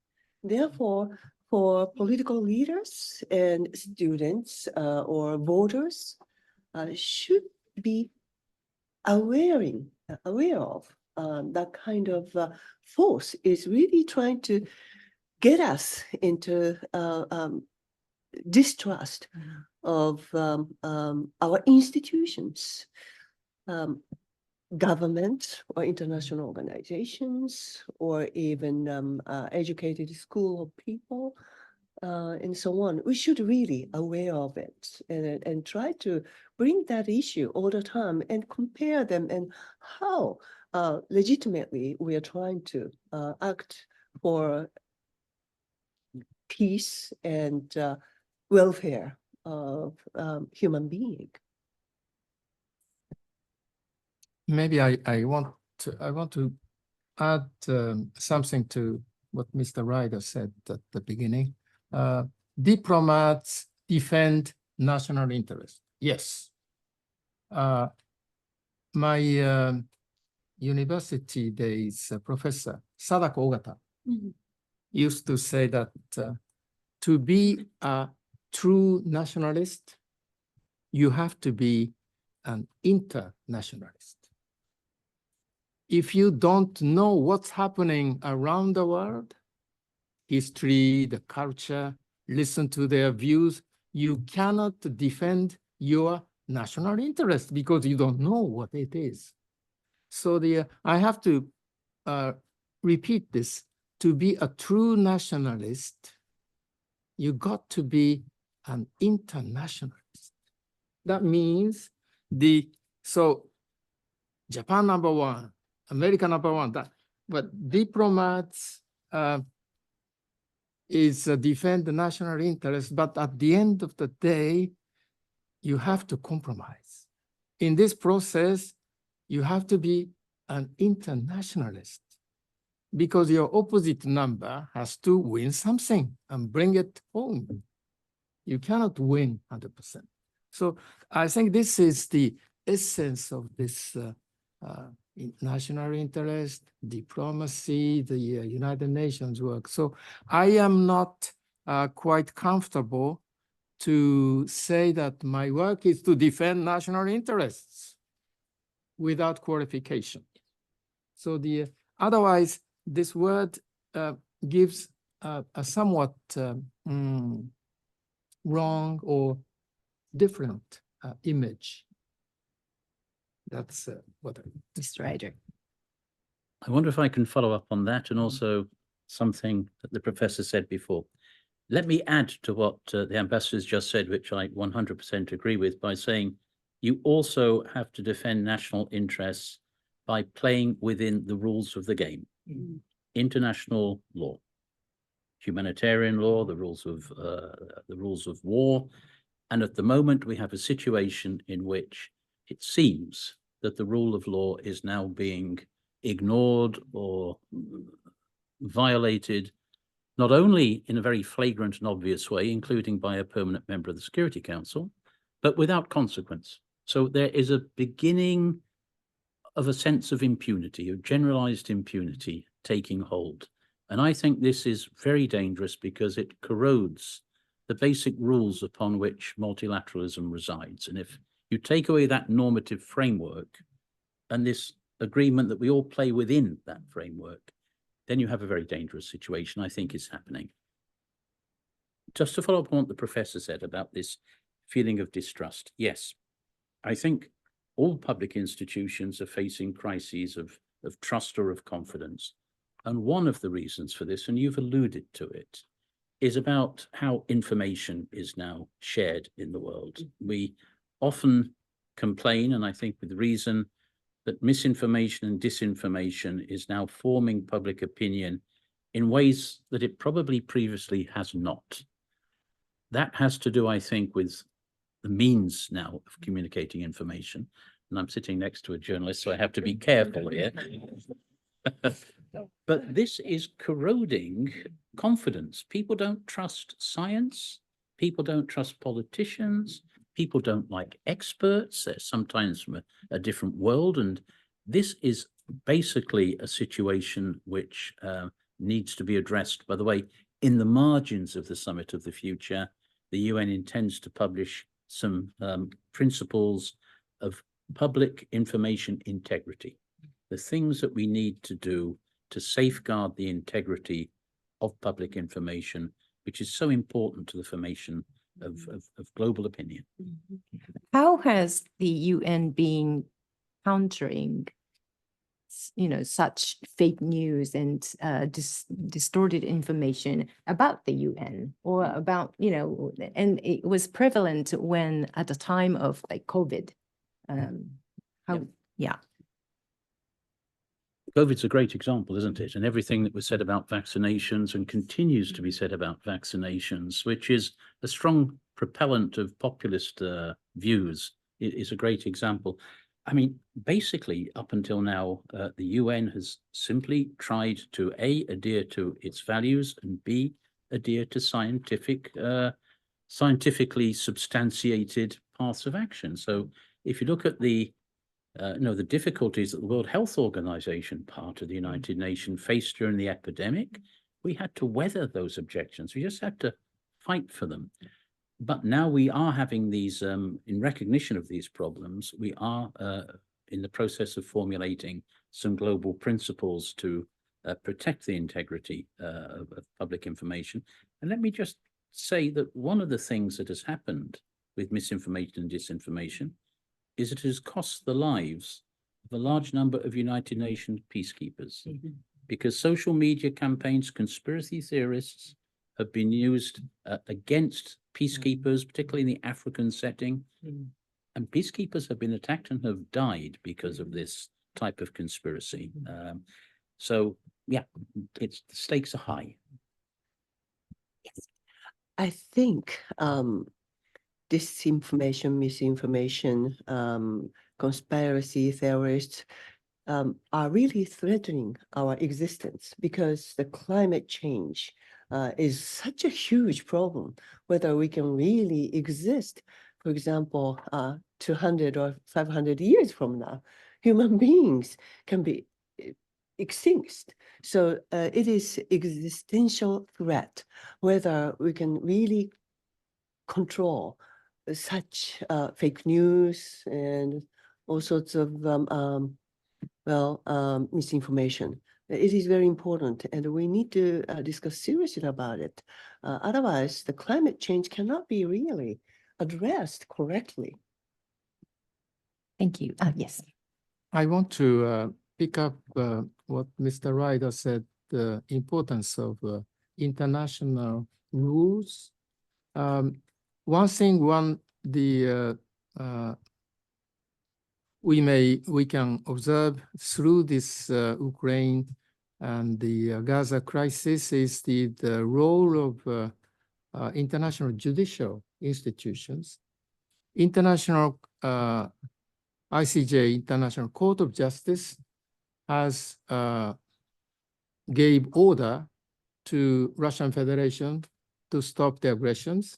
Therefore, for political leaders and students or voters should be aware of that kind of force is really trying to get us into distrust of our institutions, government or international organizations, or even educated school of people, and so on. We should really aware of it and try to bring that issue all the time and compare them and how legitimately we are trying to act for peace and welfare of human being. Maybe I want to add something to what Mr. Ryder said at the beginning. Diplomats defend national interest. Yes. My university days professor, Sadako Ogata, used to say that to be a true nationalist, you have to be an internationalist. If you don't know what's happening around the world, history, the culture, listen to their views, you cannot defend your national interest because you don't know what it is. So I have to repeat this. to be a true nationalist, you got to be an internationalist. That means Japan number one, America number one, but diplomats defend the national interest, but at the end of the day, you have to compromise. In this process, you have to be an internationalist because your opposite number has to win something and bring it home. You cannot win 100%. So I think this is the essence of this national interest, diplomacy, the United Nations work. So I am not quite comfortable to say that my work is to defend national interests without qualification. So otherwise, this word gives a somewhat wrong or different image. That's what Mr. Ryder. I wonder if I can follow up on that and also something that the professor said before. Let me add to what the ambassadors just said, which I 100% agree with, by saying you also have to defend national interests by playing within the rules of the game. International law, humanitarian law, the rules of war. And at the moment, we have a situation in which it seems that the rule of law is now being ignored or violated, not only in a very flagrant and obvious way, including by a permanent member of the Security Council, but without consequence. So there is a beginning of a sense of impunity, of generalized impunity taking hold. And I think this is very dangerous because it corrodes the basic rules upon which multilateralism resides. And if you take away that normative framework and this agreement that we all play within that framework, then you have a very dangerous situation, I think is happening. Just to follow up on what the professor said about this feeling of distrust. Yes, I think all public institutions are facing crises of trust or of confidence. And one of the reasons for this, and you've alluded to it, is about how information is now shared in the world. We often complain, and I think with reason, that misinformation and disinformation is now forming public opinion in ways that it probably previously has not. That has to do, I think, with the means now of communicating information. And I'm sitting next to a journalist, so I have to be careful here. But this is corroding confidence. People don't trust science. People don't trust politicians. People don't like experts. They're sometimes from a different world. And this is basically a situation which needs to be addressed. By the way, in the margins of the Summit of the Future, the UN intends to publish some principles of public information integrity, the things that we need to do to safeguard the integrity of public information, which is so important to the formation of global opinion. How has the UN been countering, such fake news and distorted information about the UN or about, and it was prevalent when at the time of like COVID. COVID's a great example, isn't it? And everything that was said about vaccinations and continues to be said about vaccinations, which is a strong propellant of populist views, is a great example. I mean, basically, up until now, the UN has simply tried to A, adhere to its values, and B, adhere to scientifically substantiated paths of action. So if you look at the difficulties that the World Health Organization, part of the United Nations, faced during the epidemic, we had to weather those objections. We just had to fight for them. But now we are having these, in recognition of these problems, we are in the process of formulating some global principles to protect the integrity of public information. And let me just say that one of the things that has happened with misinformation and disinformation is it has cost the lives of a large number of United Nations peacekeepers. because social media campaigns, conspiracy theorists have been used against peacekeepers, particularly in the African setting. And peacekeepers have been attacked and have died because of this type of conspiracy. So, yeah, the stakes are high. I think disinformation, misinformation, conspiracy theorists are really threatening our existence, because the climate change is such a huge problem, whether we can really exist. For example, 200 or 500 years from now, human beings can be extinct. So it is existential threat, whether we can really control such fake news and all sorts of misinformation. It is very important, and we need to discuss seriously about it. Otherwise, the climate change cannot be really addressed correctly. Thank you. Yes. I want to pick up what Mr. Ryder said, the importance of international rules. One thing we can observe through this Ukraine and the Gaza crisis is the role of international judicial institutions. International ICJ, International Court of Justice, has gave order to Russian Federation to stop the aggressions.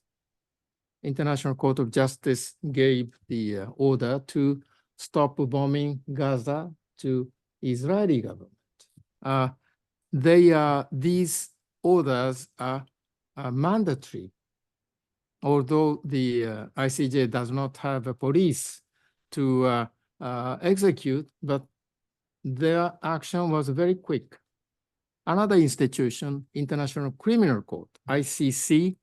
International Court of Justice gave the order to stop bombing Gaza to Israeli government. These orders are mandatory, although the ICJ does not have a police to execute, but their action was very quick. Another institution, International Criminal Court, ICC,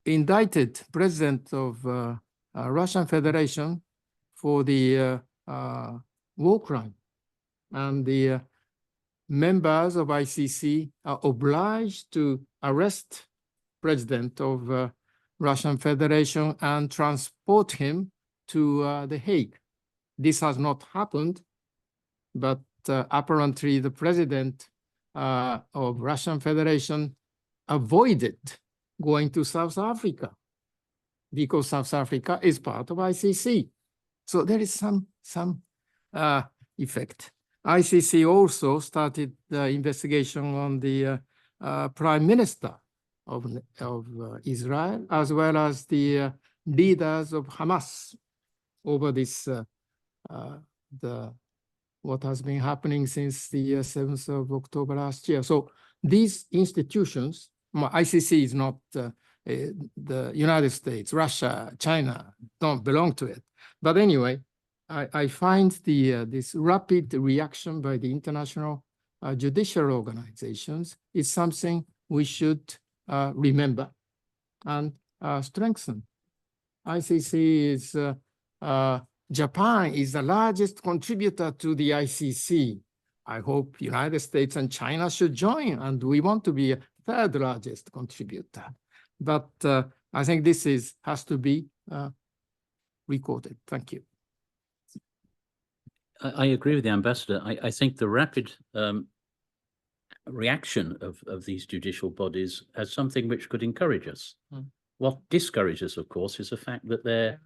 indicted President of Russian Federation for the war crime. And the members of ICC are obliged to arrest President of Russian Federation and transport him to The Hague. This has not happened, but apparently the President of Russian Federation avoided going to South Africa because South Africa is part of ICC. So there is some effect. ICC also started the investigation on the Prime Minister of Israel, as well as the leaders of Hamas over this what has been happening since the 7th of October last year. So these institutions, ICC is not the United States, Russia, China don't belong to it. But anyway, I find this rapid reaction by the international judicial organizations is something we should remember and strengthen. ICC is Japan is the largest contributor to the ICC. I hope United States and China should join, and we want to be a third largest contributor. But I think this has to be recorded. Thank you. I agree with the ambassador. I think the rapid reaction of these judicial bodies has something which could encourage us. What discourages, of course, is the fact that their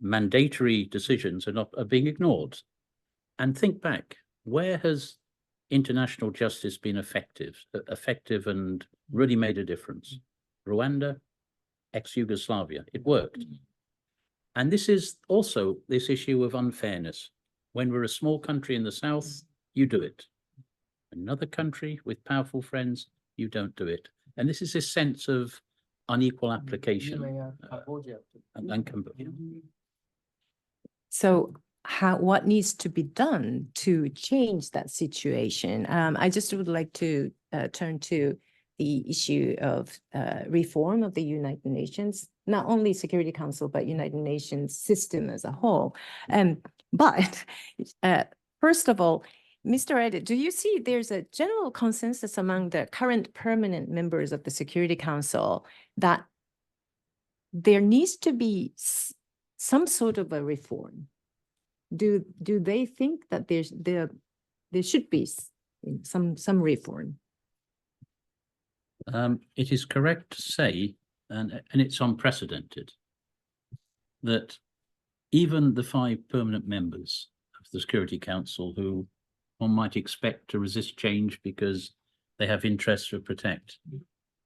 mandatory decisions are being ignored. And think back, where has international justice been effective and really made a difference? Rwanda, ex-Yugoslavia, it worked. And this is also this issue of unfairness. When we're a small country in the south, you do it. Another country with powerful friends, you don't do it. And this is this sense of unequal application. And Cambodia. So what needs to be done to change that situation? I just would like to turn to the issue of reform of the United Nations, not only Security Council, but United Nations system as a whole. But first of all, Mr. Ryder, do you see there's a general consensus among the current permanent members of the Security Council that there needs to be some sort of a reform? Do they think that there should be some reform? It is correct to say, and it's unprecedented, that even the 5 permanent members of the Security Council, who one might expect to resist change because they have interests to protect,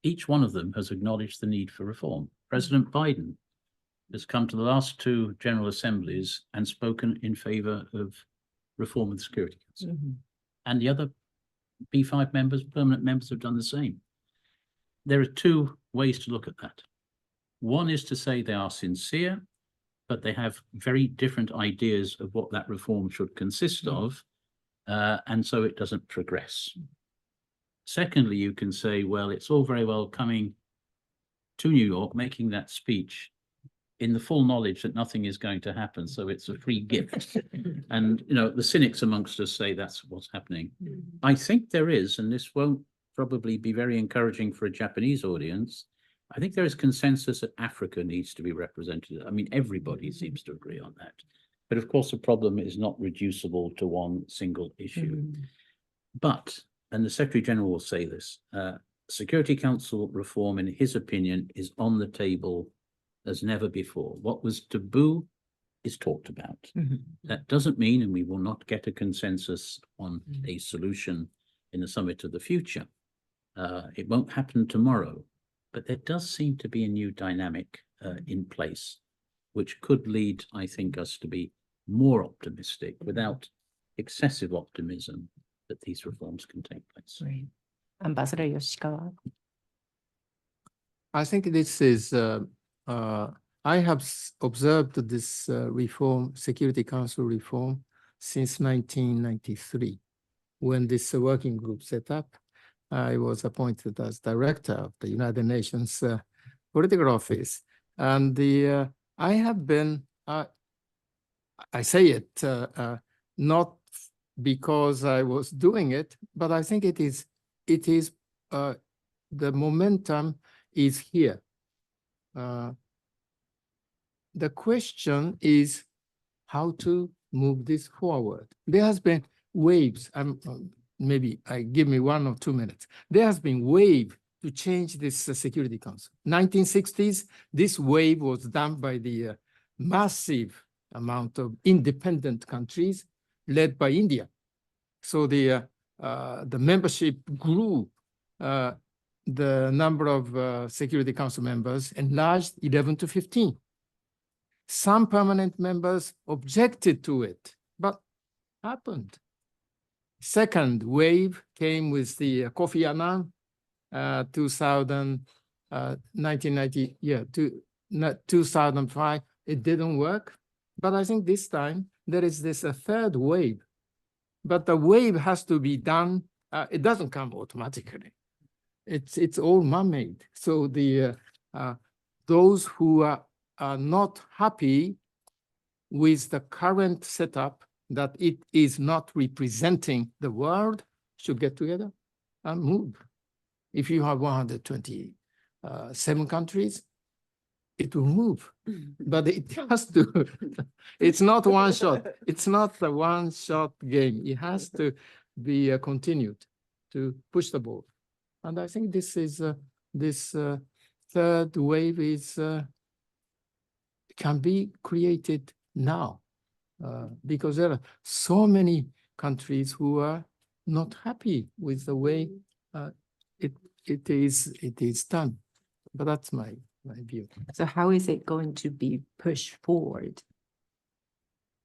each one of them has acknowledged the need for reform. President Biden has come to the last 2 General Assemblies and spoken in favor of reform of the Security Council. And the other P5 members, permanent members, have done the same. There are 2 ways to look at that. One is to say they are sincere, but they have very different ideas of what that reform should consist of, and so it doesn't progress. Secondly, you can say, well, it's all very well coming to New York, making that speech in the full knowledge that nothing is going to happen, so it's a free gift. And, you know, the cynics amongst us say that's what's happening. I think there is, and this won't probably be very encouraging for a Japanese audience, I think there is consensus that Africa needs to be represented. I mean, everybody seems to agree on that. But of course, the problem is not reducible to one single issue. But, and the Secretary General will say this, Security Council reform, in his opinion, is on the table as never before. What was taboo is talked about. That doesn't mean, and we will not get a consensus on a solution in the summit of the future. It won't happen tomorrow, but there does seem to be a new dynamic in place, which could lead, I think, us to be more optimistic without excessive optimism that these reforms can take place. Right. Ambassador Yoshikawa. I think this is, I have observed this reform, Security Council reform, since 1993, when this working group set up. I was appointed as director of the United Nations Political Office. And I have been, I say it not because I was doing it, but I think it is the momentum is here. The question is how to move this forward. There has been waves. Maybe give me 1 or 2 minutes. There has been wave to change this Security Council. 1960s, this wave was done by the massive amount of independent countries led by India. So the membership grew. The number of Security Council members enlarged 11 to 15. Some permanent members objected to it, but happened. Second wave came with the Kofi Annan, 1990, 2005. It didn't work, but I think this time there is this third wave. But the wave has to be done. It doesn't come automatically. It's all man-made. So those who are not happy with the current setup, that it is not representing the world, should get together and move. If you have 127 countries, it will move. But it has to, it's not one shot. It's not a one-shot game. It has to be continued to push the ball. And I think this is, this third wave is, can be created now. Because there are so many countries who are not happy with the way it is done. But that's my view. So how is it going to be pushed forward?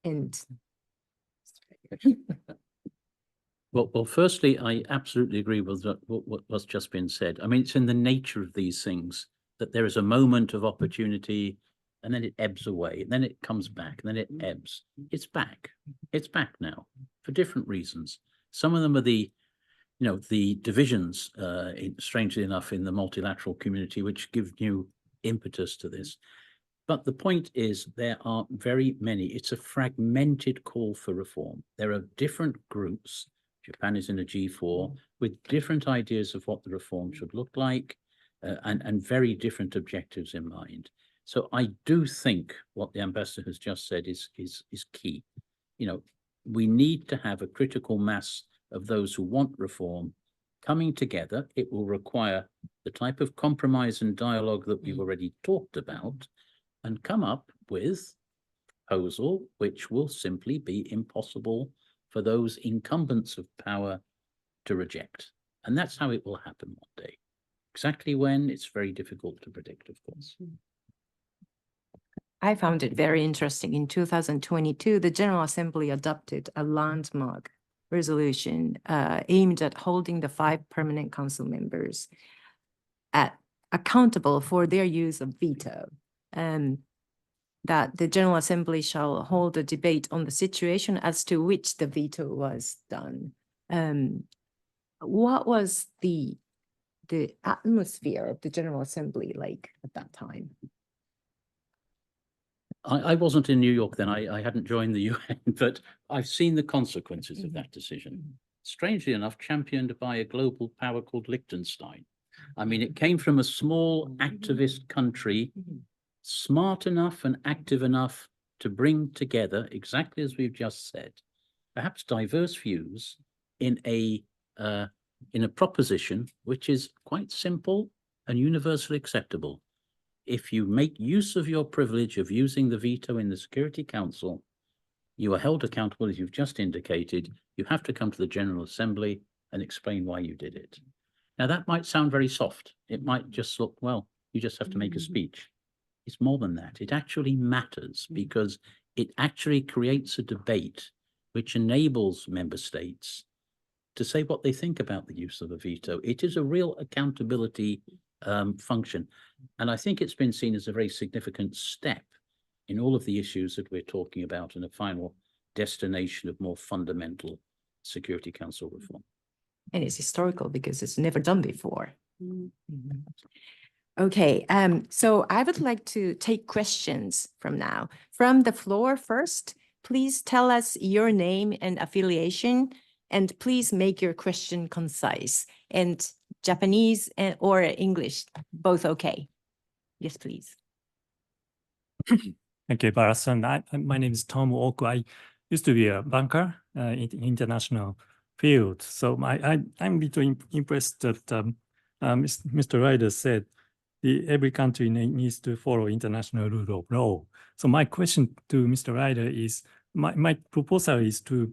And Well, firstly, I absolutely agree with what's just been said. I mean, it's in the nature of these things that there is a moment of opportunity, and then it ebbs away, and then it comes back, and then it ebbs. It's back. It's back now for different reasons. Some of them are the divisions, strangely enough, in the multilateral community, which give new impetus to this. But the point is, there are very many. It's a fragmented call for reform. There are different groups Japan is in a G4 with different ideas of what the reform should look like and very different objectives in mind. So I do think what the ambassador has just said is key. You know, we need to have a critical mass of those who want reform coming together. It will require the type of compromise and dialogue that we've already talked about, and come up with a proposal which will simply be impossible for those incumbents of power to reject. And that's how it will happen one day. Exactly when, it's very difficult to predict, of course. I found it very interesting. In 2022, the General Assembly adopted a landmark resolution aimed at holding the 5 permanent council members accountable for their use of veto. That the General Assembly shall hold a debate on the situation as to which the veto was done. What was the atmosphere of the General Assembly like at that time? I wasn't in New York then. I hadn't joined the UN, but I've seen the consequences of that decision. Strangely enough, championed by a global power called Liechtenstein. I mean, it came from a small activist country, smart enough and active enough to bring together, exactly as we've just said, perhaps diverse views in a proposition which is quite simple and universally acceptable. If you make use of your privilege of using the veto in the Security Council, you are held accountable, as you've just indicated. You have to come to the General Assembly and explain why you did it. Now, that might sound very soft. It might just look, well, you just have to make a speech. It's more than that. It actually matters because it actually creates a debate which enables member states to say what they think about the use of a veto. It is a real accountability function. And I think it's been seen as a very significant step in all of the issues that we're talking about in a final destination of more fundamental Security Council reform. And it's historical because it's never done before. Okay, so I would like to take questions from now. From the floor first, please tell us your name and affiliation, and please make your question concise. And Japanese or English, both okay. Yes, please. Okay, Ebara-san. My name is Tom Oku. I used to be a banker in the international field. So I'm a bit impressed that Mr. Ryder said every country needs to follow international rule of law. So my question to Mr. Ryder is, my proposal is to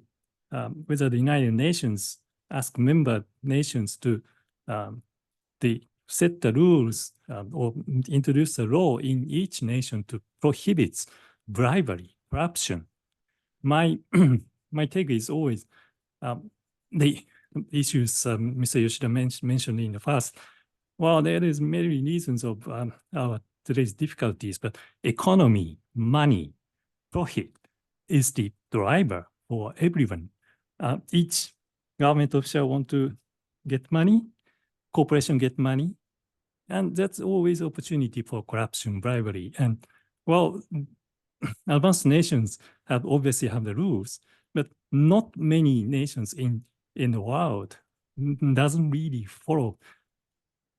whether the United Nations ask member nations to set the rules or introduce a law in each nation to prohibit bribery, corruption. My take is always the issues Mr. Yoshida mentioned in the past. Well, there is many reasons of our today's difficulties, but economy, money, profit is the driver for everyone. Each government official want to get money, corporation get money, and that's always opportunity for corruption, bribery. And well, advanced nations obviously have the rules, but not many nations in the world doesn't really follow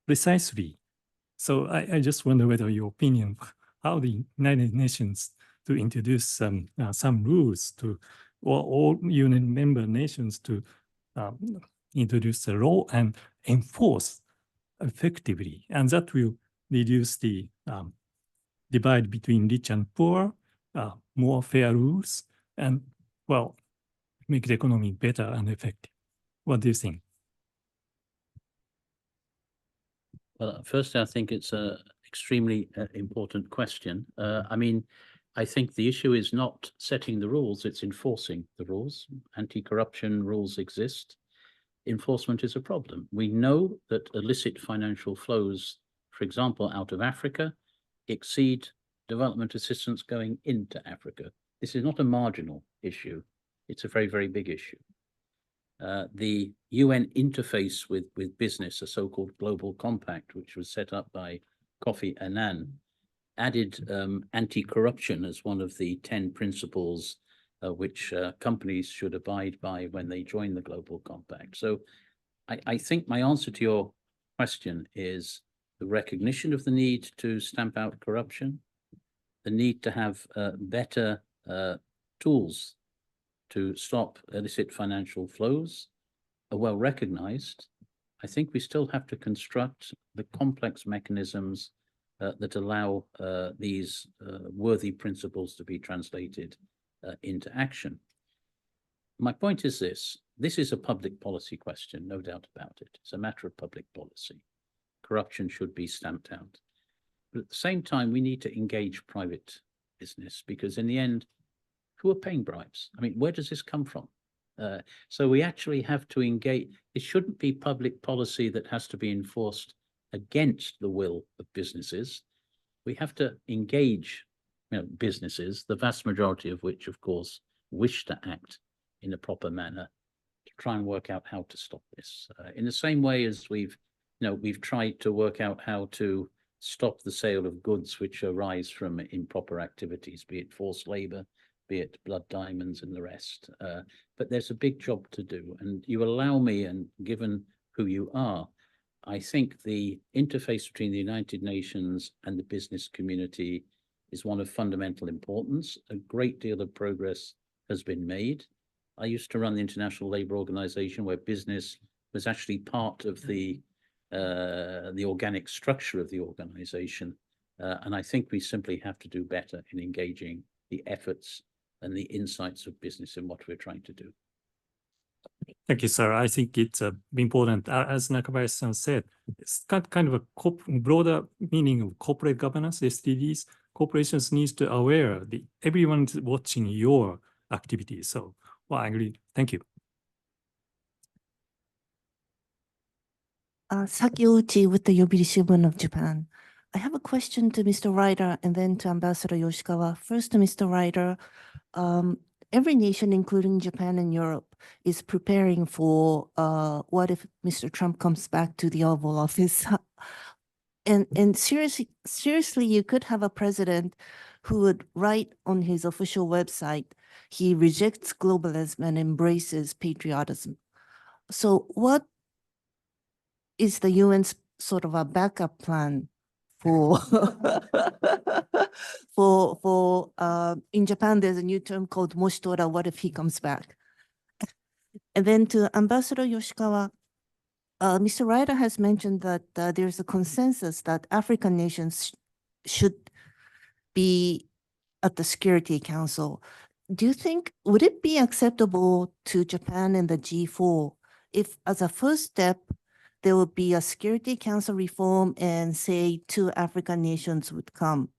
precisely. So I just wonder whether your opinion, how the United Nations to introduce some rules to all UN member nations to introduce a law and enforce effectively, and that will reduce the divide between rich and poor, more fair rules, and well, make the economy better and effective. What do you think? Well, firstly, I think it's an extremely important question. I mean, I think the issue is not setting the rules, it's enforcing the rules. Anti-corruption rules exist. Enforcement is a problem. We know that illicit financial flows, for example, out of Africa, exceed development assistance going into Africa. This is not a marginal issue. It's a very, very big issue. The UN interface with business, a so-called global compact, which was set up by Kofi Annan, added anti-corruption as one of the 10 principles which companies should abide by when they join the Global Compact. So I think my answer to your question is the recognition of the need to stamp out corruption, the need to have better tools to stop illicit financial flows are well recognized. I think we still have to construct the complex mechanisms that allow these worthy principles to be translated into action. My point is this is a public policy question, no doubt about it. It's a matter of public policy. Corruption should be stamped out. But at the same time, we need to engage private business because in the end, who are paying bribes? I mean, where does this come from? So we actually have to engage. It shouldn't be public policy that has to be enforced against the will of businesses. We have to engage businesses, the vast majority of which, of course, wish to act in a proper manner to try and work out how to stop this. In the same way as we've tried to work out how to stop the sale of goods which arise from improper activities, be it forced labor, be it blood diamonds and the rest. But there's a big job to do. And you allow me, and given who you are, I think the interface between the United Nations and the business community is one of fundamental importance. A great deal of progress has been made. I used to run the International Labour Organization, where business was actually part of the organic structure of the organization. And I think we simply have to do better in engaging the efforts and the insights of business in what we're trying to do. Thank you, sir. I think it's important. As Nakabayashi said, it's kind of a broader meaning of corporate governance, SDGs. Corporations need to aware that everyone's watching your activities. So, well, I agree. Thank you. Saki Uchi with the Yobiri Shimbun of Japan. I have a question to Mr. Ryder and then to Ambassador Yoshikawa. First to Mr. Ryder. Every nation, including Japan and Europe, is preparing for what if Mr. Trump comes back to the Oval Office. And seriously, you could have a president who would write on his official website, he rejects globalism and embraces patriotism. So what is the UN's sort of a backup plan for in Japan, there's a new term called Moshitora, what if he comes back? And then to Ambassador Yoshikawa, Mr. Ryder has mentioned that there's a consensus that African nations should be at the Security Council. Do you think, would it be acceptable to Japan and the G4 if as a first step, there would be a Security Council reform and say 2 African nations would come?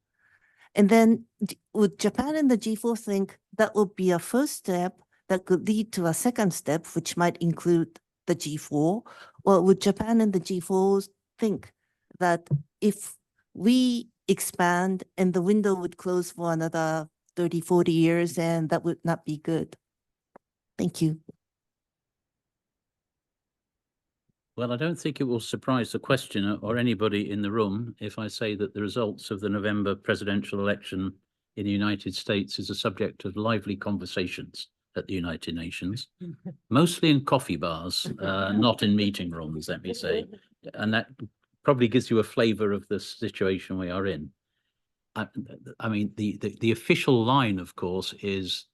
And then would Japan and the G4 think that would be a first step that could lead to a second step, which might include the G4? Or would Japan and the G4 think that if we expand and the window would close for another 30, 40 years, and that would not be good? Thank you. Well, I don't think it will surprise the questioner or anybody in the room if I say that the results of the November presidential election in the United States is a subject of lively conversations at the United Nations, mostly in coffee bars, not in meeting rooms, let me say. And that probably gives you a flavor of the situation we are in. I mean, the official line, of course, is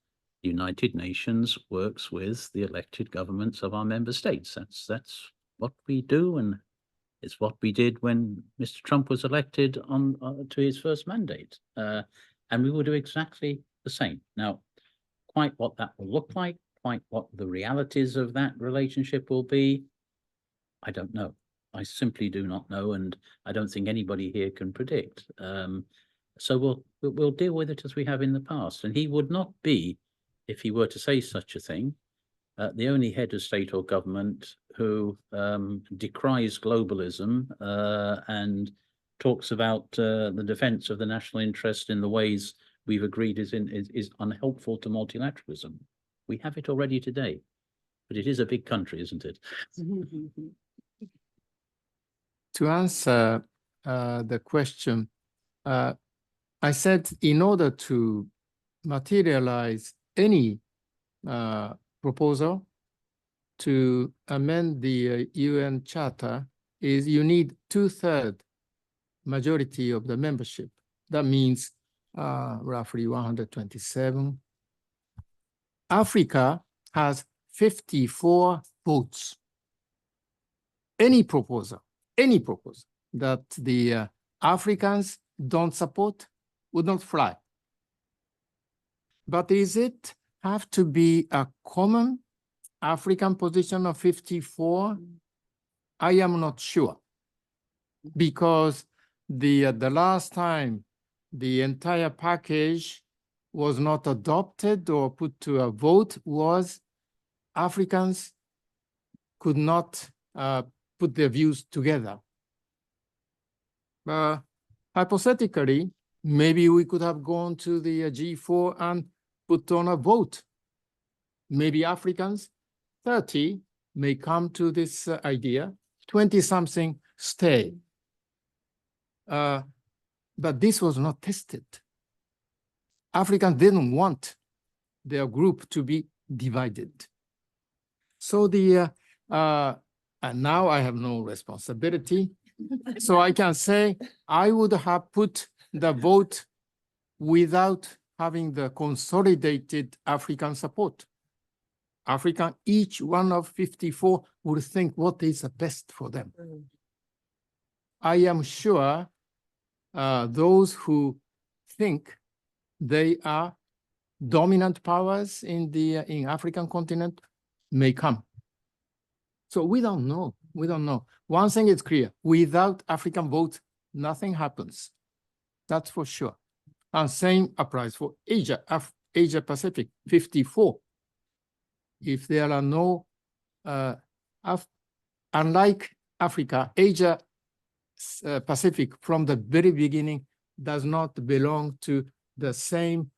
the United Nations works with the elected governments of our member states. That's what we do, and it's what we did when Mr. Trump was elected to his first mandate. And we will do exactly the same. Now, quite what that will look like, quite what the realities of that relationship will be, I don't know. I simply do not know, and I don't think anybody here can predict. So we'll deal with it as we have in the past. And he would not be, if he were to say such a thing, the only head of state or government who decries globalism and talks about the defense of the national interest in the ways we've agreed is unhelpful to multilateralism. We have it already today, but it is a big country, isn't it? To answer the question, I said in order to materialize any proposal to amend the UN Charter is you need 2/3 majority of the membership. That means roughly 127. Africa has 54 votes. Any proposal that the Africans don't support would not fly. But is it have to be a common African position of 54? I am not sure. Because the last time the entire package was not adopted or put to a vote was Africans could not put their views together. Hypothetically, maybe we could have gone to the G4 and put on a vote. Maybe Africans, 30 may come to this idea, 20-something stay. But this was not tested. Africans didn't want their group to be divided. So and now I have no responsibility. So I can say I would have put the vote without having the consolidated African support. African, each one of 54 would think what is the best for them. I am sure those who think they are dominant powers in the African continent may come. So we don't know. We don't know. One thing is clear: without African votes, nothing happens. That's for sure. And same applies for Asia, Asia Pacific, 54. If there are no, unlike Africa, Asia Pacific from the very beginning does not belong to the same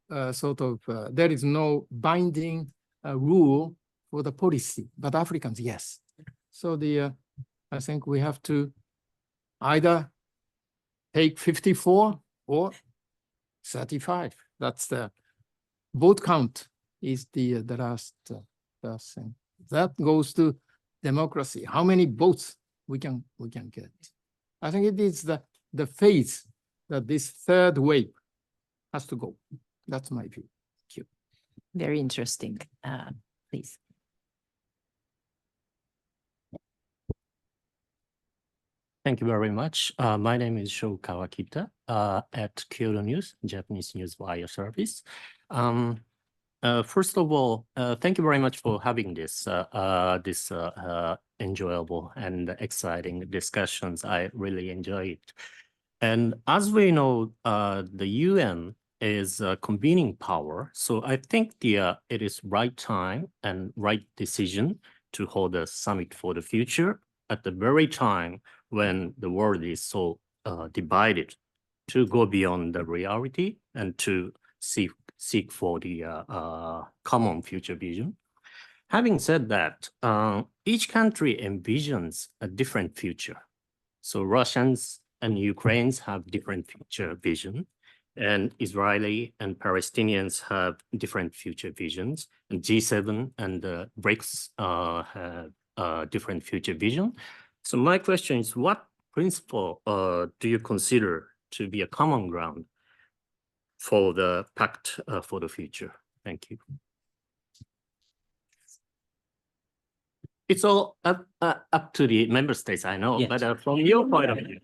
there is no binding rule for the policy, but Africans, yes. So I think we have to either take 54 or 35. That's the vote count is the last thing. That goes to democracy. How many votes we can get? I think it is the phase that this third wave has to go. That's my view. Thank you. Very interesting. Please. Thank you very much. My name is Sho Kawakita at Kyoto News, Japanese news wire service. First of all, thank you very much for having this enjoyable and exciting discussions. I really enjoy it. And as we know, the UN is a convening power. So I think it is right time and right decision to hold a summit for the future at the very time when the world is so divided, to go beyond the reality and to seek for the common future vision. Having said that, each country envisions a different future. So Russians and Ukrainians have different future vision, and Israeli and Palestinians have different future visions, and G7 and the BRICS have different future vision. So my question is, what principle do you consider to be a common ground for the pact for the future? Thank you. It's all up to the member states, I know, Yes. but from your point of view.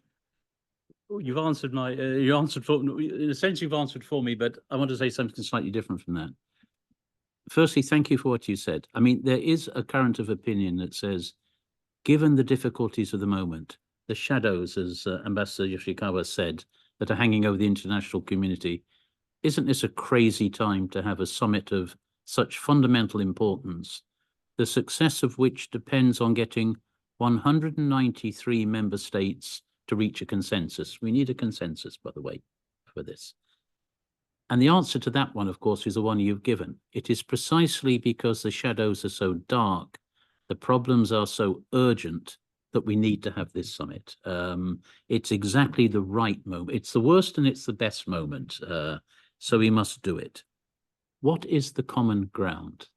You've answered essentially you've answered for me, but I want to say something slightly different from that. Firstly, thank you for what you said. I mean, there is a current of opinion that says, given the difficulties of the moment, the shadows, as Ambassador Yoshikawa said, that are hanging over the international community, isn't this a crazy time to have a summit of such fundamental importance, the success of which depends on getting 193 member states to reach a consensus? We need a consensus, by the way, for this. And the answer to that one, of course, is the one you've given. It is precisely because the shadows are so dark, the problems are so urgent, that we need to have this summit. It's exactly the right moment. It's the worst and it's the best moment. So we must do it. What is the common ground?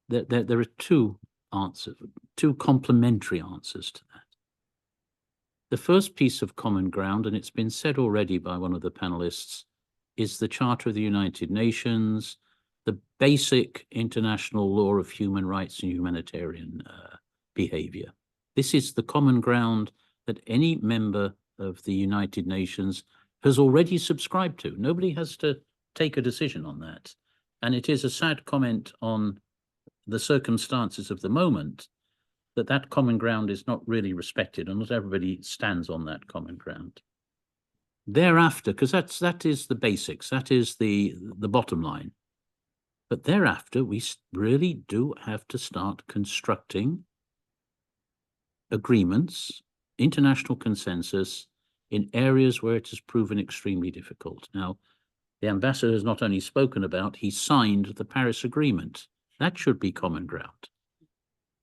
There are two answers, two complementary answers to that. The first piece of common ground, and it's been said already by one of the panelists, is the Charter of the United Nations, the basic international law of human rights and humanitarian behavior. This is the common ground that any member of the United Nations has already subscribed to. Nobody has to take a decision on that. And it is a sad comment on the circumstances of the moment that that common ground is not really respected, and not everybody stands on that common ground. Thereafter, because that is the basics, that is the bottom line. But thereafter, we really do have to start constructing agreements, international consensus in areas where it has proven extremely difficult. Now, the ambassador has not only spoken about, he signed the Paris Agreement. That should be common ground.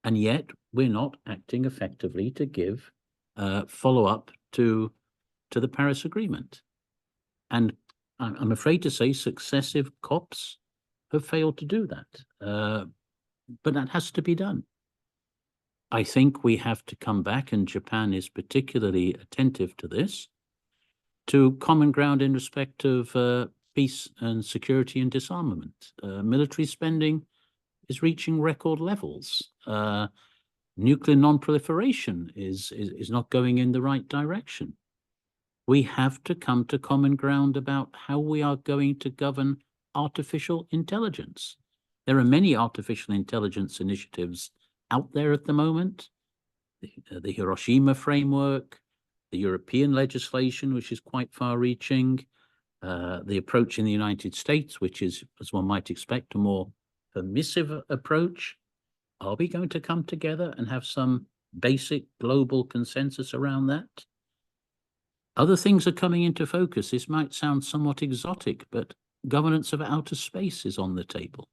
And yet, we're not acting effectively to give follow-up to the Paris Agreement. And I'm afraid to say successive COPs have failed to do that. But that has to be done. I think we have to come back, and Japan is particularly attentive to this, to common ground in respect of peace and security and disarmament. Military spending is reaching record levels. Nuclear non-proliferation is not going in the right direction. We have to come to common ground about how we are going to govern artificial intelligence. There are many artificial intelligence initiatives out there at the moment. The Hiroshima framework, the European legislation, which is quite far-reaching, the approach in the United States, which is, as one might expect, a more permissive approach. Are we going to come together and have some basic global consensus around that? Other things are coming into focus. This might sound somewhat exotic, but governance of outer space is on the table.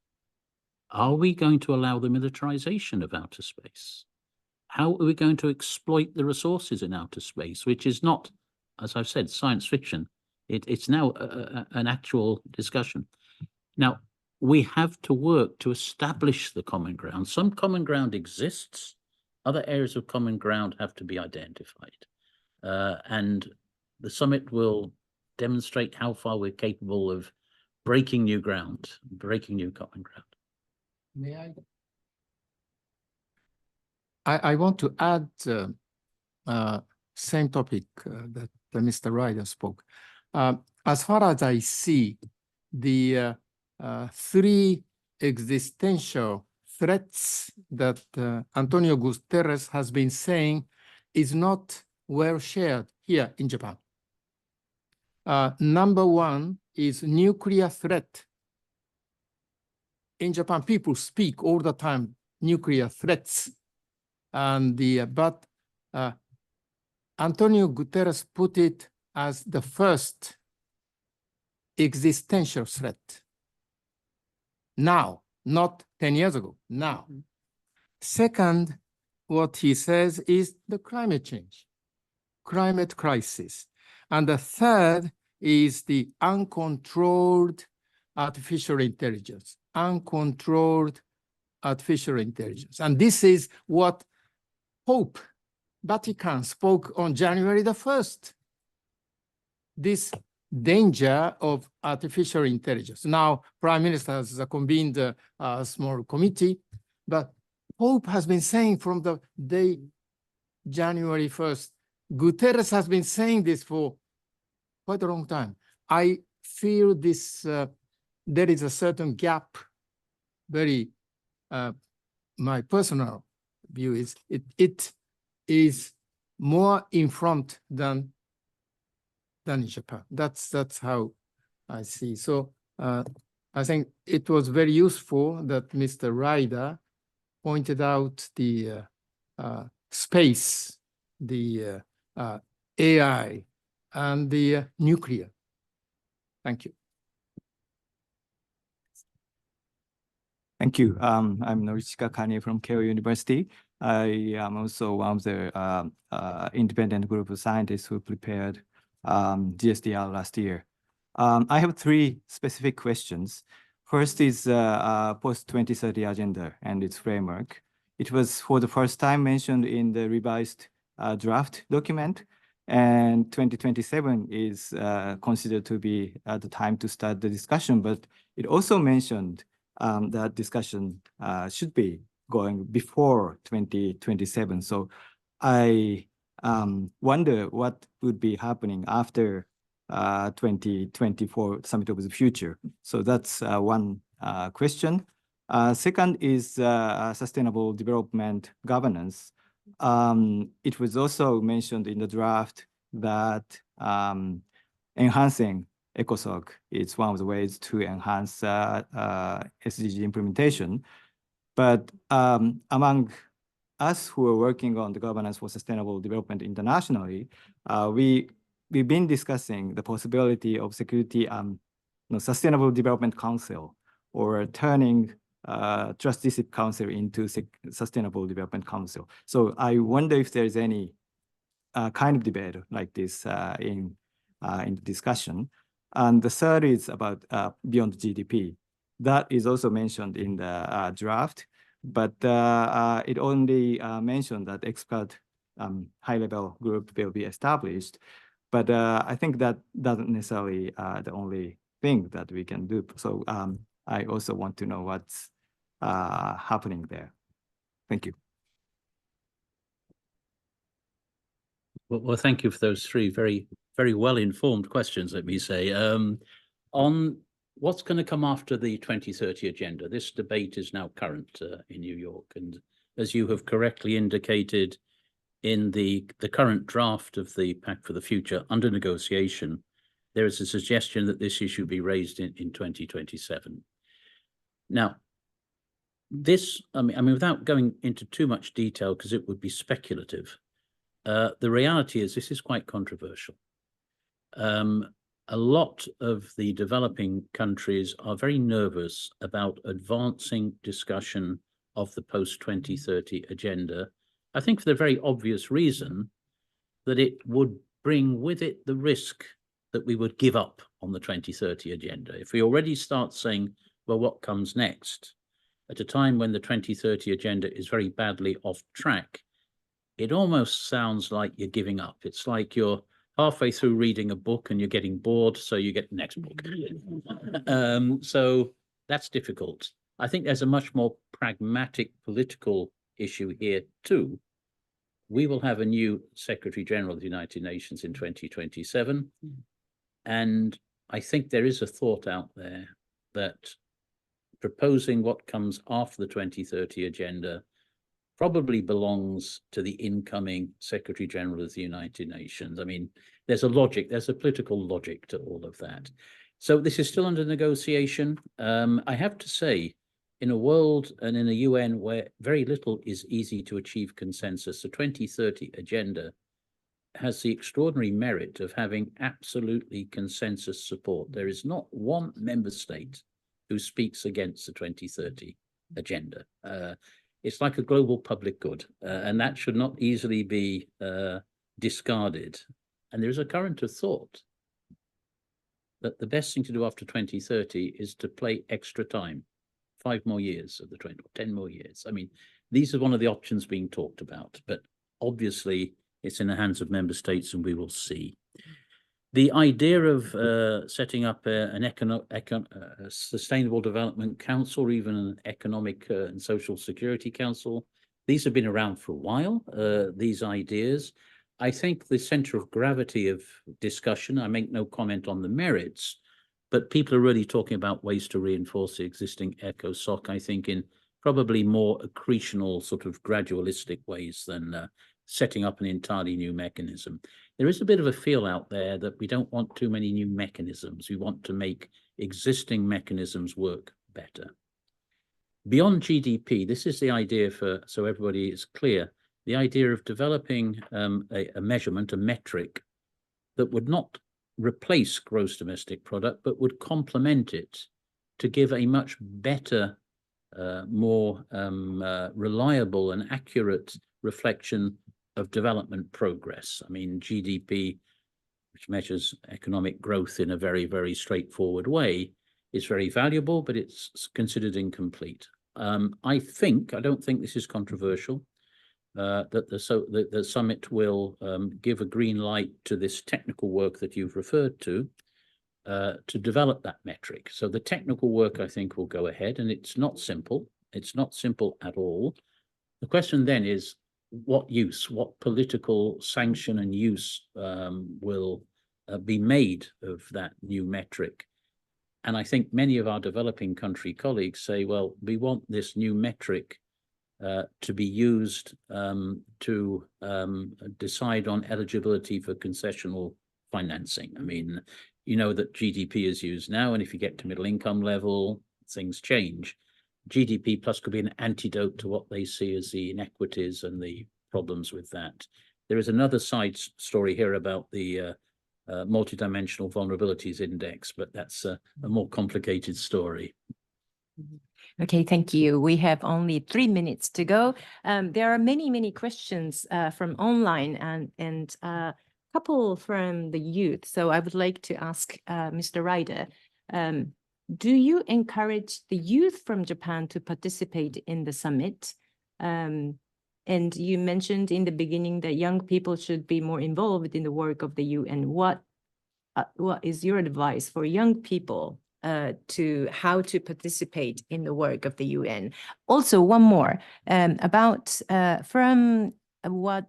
Are we going to allow the militarization of outer space? How are we going to exploit the resources in outer space, which is not, as I've said, science fiction. It's now an actual discussion. Now, we have to work to establish the common ground. Some common ground exists. Other areas of common ground have to be identified. And the summit will demonstrate how far we're capable of breaking new ground, breaking new common ground. May I want to add same topic that Mr. Ryder spoke. As far as I see, the three existential threats that Antonio Guterres has been saying is not well shared here in Japan. Number one is nuclear threat. In Japan, people speak all the time nuclear threats, and but Antonio Guterres put it as the first existential threat. Now, not 10 years ago, now. Second, what he says is the climate change, climate crisis. And the third is the uncontrolled artificial intelligence, uncontrolled artificial intelligence. And this is what Pope Vatican spoke on January the 1st. This danger of artificial intelligence. Now, Prime Minister has convened a small committee, but Pope has been saying from the day January 1st, Guterres has been saying this for quite a long time. I feel this, there is a certain gap, my personal view is, it is more in front than in Japan. That's how I see. So I think it was very useful that Mr. Ryder pointed out the space, the AI, and the nuclear. Thank you. Thank you. I'm Norishika Kanye from Keio University. I am also one of the independent group of scientists who prepared GSDR last year. I have three specific questions. First is post-2030 agenda and its framework. It was for the first time mentioned in the revised draft document, and 2027 is considered to be the time to start the discussion, but it also mentioned that discussion should be going before 2027. So I wonder what would be happening after 2024 Summit of the Future. So that's one question. Second is sustainable development governance. It was also mentioned in the draft that enhancing ECOSOC is one of the ways to enhance SDG implementation. But among us who are working on the governance for sustainable development internationally, we've been discussing the possibility of security sustainable development council, or turning Trust Dispute Council into Sustainable Development Council. So I wonder if there's any kind of debate like this in the discussion. And the third is about beyond GDP. That is also mentioned in the draft, but it only mentioned that expert high-level group will be established. But I think that doesn't necessarily the only thing that we can do. So I also want to know what's happening there. Thank you. Well, thank you for those three very well-informed questions, let me say. On what's going to come after the 2030 agenda, this debate is now current in New York. And as you have correctly indicated, in the current draft of the Pact for the Future under negotiation, there is a suggestion that this issue be raised in 2027. Now, this, I mean, without going into too much detail, because it would be speculative, the reality is this is quite controversial. A lot of the developing countries are very nervous about advancing discussion of the post-2030 agenda, I think for the very obvious reason that it would bring with it the risk that we would give up on the 2030 agenda. If we already start saying, well, what comes next? At a time when the 2030 agenda is very badly off track, it almost sounds like you're giving up. It's like you're halfway through reading a book and you're getting bored, so you get the next book. So that's difficult. I think there's a much more pragmatic political issue here too. We will have a new Secretary General of the United Nations in 2027. And I think there is a thought out there that proposing what comes after the 2030 agenda probably belongs to the incoming Secretary General of the United Nations. I mean, there's a logic, there's a political logic to all of that. So this is still under negotiation. I have to say, in a world and in a UN where very little is easy to achieve consensus, the 2030 agenda has the extraordinary merit of having absolutely consensus support. There is not one member state who speaks against the 2030 agenda. It's like a global public good, and that should not easily be discarded. And there's a current of thought that the best thing to do after 2030 is to play extra time, 5 more years of the 20, 10 more years. I mean, these are one of the options being talked about, but obviously it's in the hands of member states and we will see. The idea of setting up a Sustainable Development Council, or even an Economic and Social Security Council, these have been around for a while, these ideas. I think the center of gravity of discussion, I make no comment on the merits, but people are really talking about ways to reinforce the existing ECOSOC, I think, in probably more accretional, sort of gradualistic ways than setting up an entirely new mechanism. There is a bit of a feel out there that we don't want too many new mechanisms. We want to make existing mechanisms work better. Beyond GDP, this is the idea for, so everybody is clear, the idea of developing a measurement, a metric that would not replace gross domestic product, but would complement it to give a much better, more reliable and accurate reflection of development progress. I mean, GDP, which measures economic growth in a very, very straightforward way, It's very valuable, but it's considered incomplete. I don't think this is controversial, that the summit will give a green light to this technical work that you've referred to develop that metric. So the technical work, I think, will go ahead, and it's not simple. It's not simple at all. The question then is, what use, what political sanction and use will be made of that new metric? And I think many of our developing country colleagues say, well, we want this new metric to be used to decide on eligibility for concessional financing. I mean, you know that GDP is used now, and if you get to middle income level, things change. GDP plus could be an antidote to what they see as the inequities and the problems with that. There is another side story here about the multidimensional vulnerabilities index, but that's a more complicated story. Okay, thank you. We have only 3 minutes to go. There are many questions from online and a couple from the youth. So I would like to ask Mr. Ryder, do you encourage the youth from Japan to participate in the summit? And you mentioned in the beginning that young people should be more involved in the work of the UN. What is your advice for young people to how to participate in the work of the UN? Also, one more about from what's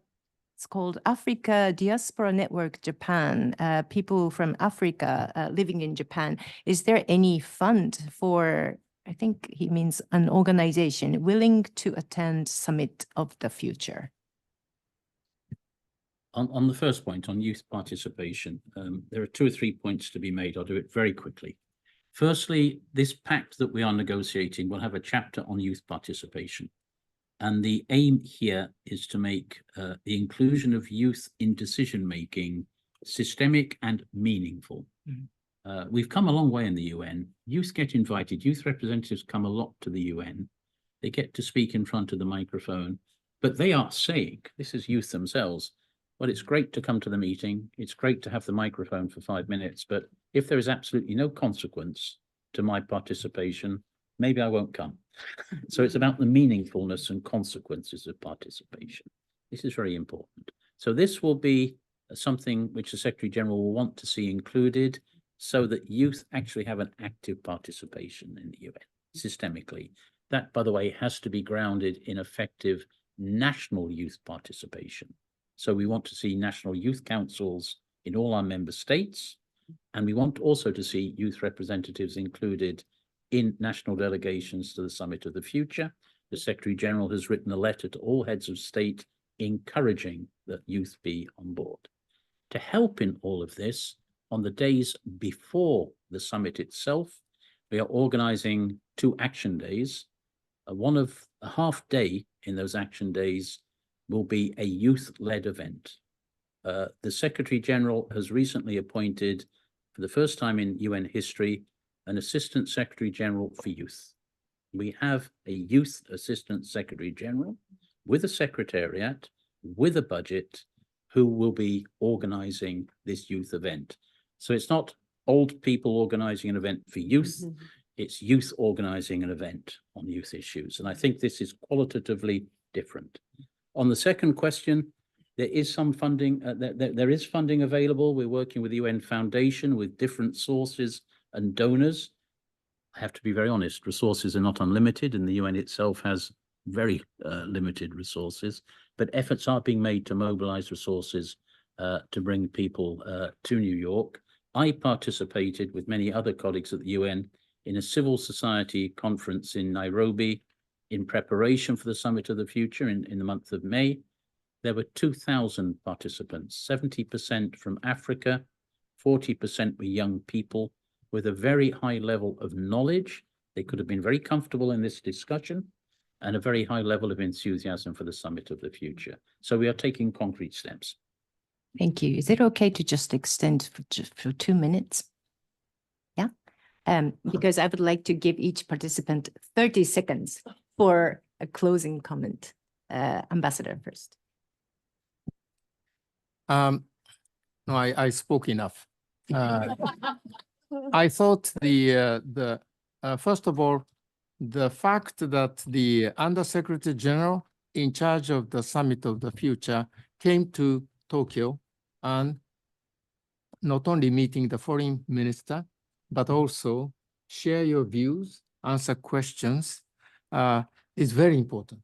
called Africa Diaspora Network Japan, people from Africa living in Japan. Is there any fund for, I think he means an organization willing to attend Summit of the Future? On the first point, on youth participation, there are 2 or 3 points to be made. I'll do it very quickly. Firstly, this pact that we are negotiating will have a chapter on youth participation. And the aim here is to make the inclusion of youth in decision-making systemic and meaningful. We've come a long way in the UN. Youth get invited. Youth representatives come a lot to the UN. They get to speak in front of the microphone, but they are saying, this is youth themselves, well, it's great to come to the meeting. It's great to have the microphone for 5 minutes, but if there is absolutely no consequence to my participation, maybe I won't come. So it's about the meaningfulness and consequences of participation. This is very important. So this will be something which the Secretary General will want to see included so that youth actually have an active participation in the UN systemically. That, by the way, has to be grounded in effective national youth participation. So we want to see national youth councils in all our member states, and we want also to see youth representatives included in national delegations to the Summit of the Future. The Secretary General has written a letter to all heads of state encouraging that youth be on board. To help in all of this, on the days before the summit itself, we are organizing 2 action days. One of a half day in those action days will be a youth-led event. The Secretary General has recently appointed, for the first time in UN history, an Assistant Secretary General for Youth. We have a Youth Assistant Secretary General with a secretariat, with a budget, who will be organizing this youth event. So it's not old people organizing an event for youth, it's youth organizing an event on youth issues. And I think this is qualitatively different. On the second question, there is some funding, there is funding available. We're working with the UN Foundation with different sources and donors. I have to be very honest, resources are not unlimited, and the UN itself has very limited resources, but efforts are being made to mobilize resources to bring people to New York. I participated with many other colleagues at the UN in a civil society conference in Nairobi in preparation for the Summit of the Future in the month of May. There were 2,000 participants, 70% from Africa, 40% were young people with a very high level of knowledge. They could have been very comfortable in this discussion and a very high level of enthusiasm for the Summit of the Future. So we are taking concrete steps. Thank you. Is it okay to just extend for 2 minutes? Yeah, because I would like to give each participant 30 seconds for a closing comment. Ambassador first. No, I spoke enough. I thought first of all, the fact that the Undersecretary General in charge of the Summit of the Future came to Tokyo and not only meeting the foreign minister, but also share your views, answer questions, is very important.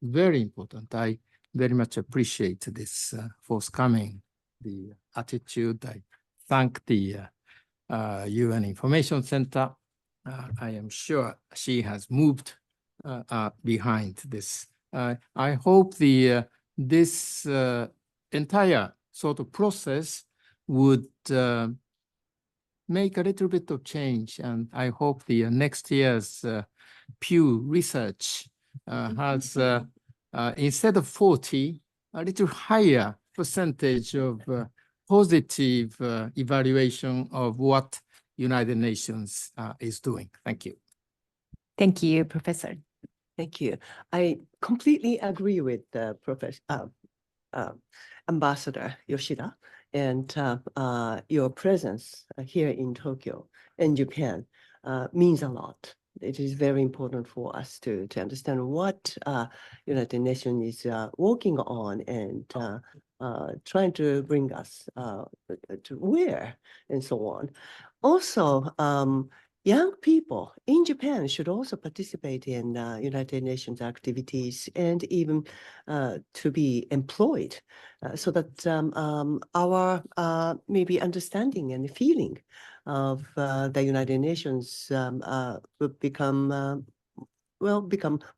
Very important. I very much appreciate this forthcoming, the attitude. I thank the UN Information Center. I am sure she has moved behind this. I hope this entire sort of process would make a little bit of change, and I hope the next year's Pew Research has, instead of 40, a little higher percentage of positive evaluation of what United Nations is doing. Thank you. Thank you, Professor. Thank you. I completely agree with Ambassador Yoshida, and your presence here in Tokyo and Japan means a lot. It is very important for us to understand what United Nations is working on and trying to bring us to where and so on. Also, young people in Japan should also participate in United Nations activities and even to be employed so that our maybe understanding and feeling of the United Nations will become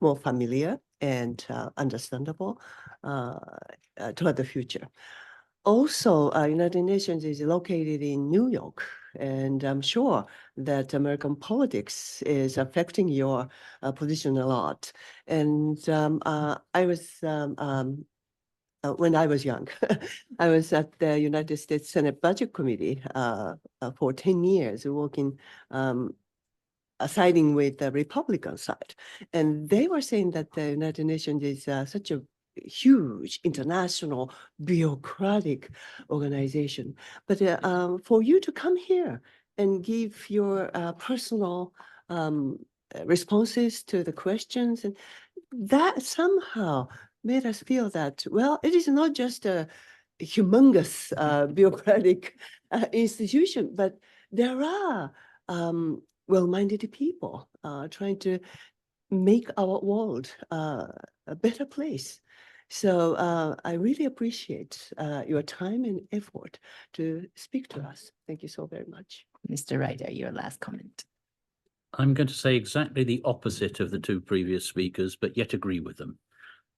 more familiar and understandable toward the future. Also, United Nations is located in New York, and I'm sure that American politics is affecting your position a lot. And I was, when I was young, I was at the United States Senate Budget Committee for 10 years, working siding with the Republican side. And they were saying that the United Nations is such a huge international bureaucratic organization. But for you to come here and give your personal responses to the questions, and that somehow made us feel that, well, it is not just a humongous bureaucratic institution, but there are well-minded people trying to make our world a better place. So I really appreciate your time and effort to speak to us. Thank you so very much. Mr. Ryder, your last comment. I'm going to say exactly the opposite of the two previous speakers, but yet agree with them.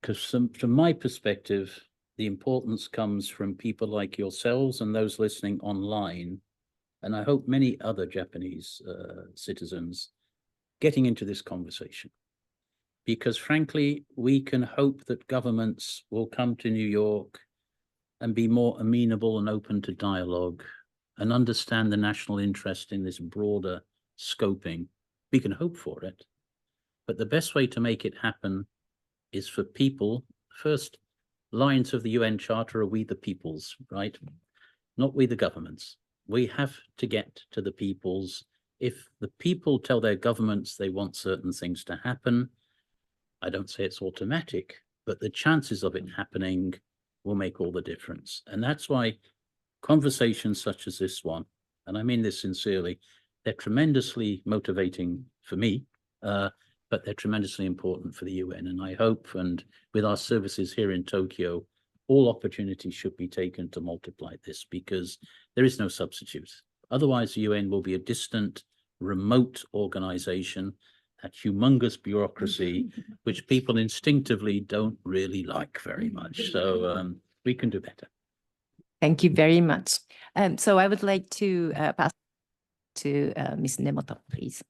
Because from my perspective, the importance comes from people like yourselves and those listening online, and I hope many other Japanese citizens getting into this conversation. Because frankly, we can hope that governments will come to New York and be more amenable and open to dialogue and understand the national interest in this broader scoping. We can hope for it. But the best way to make it happen is for people, first lines of the UN Charter are we the peoples, right? Not we the governments. We have to get to the peoples. If the people tell their governments they want certain things to happen, I don't say it's automatic, but the chances of it happening will make all the difference. And that's why conversations such as this one, and I mean this sincerely, they're tremendously motivating for me, but they're tremendously important for the UN. And I hope, and with our services here in Tokyo, all opportunities should be taken to multiply this, because there is no substitute. Otherwise, the UN will be a distant, remote organization, that humongous bureaucracy, which people instinctively don't really like very much. So we can do better. Thank you very much. So I would like to pass to Ms. Nemoto, please.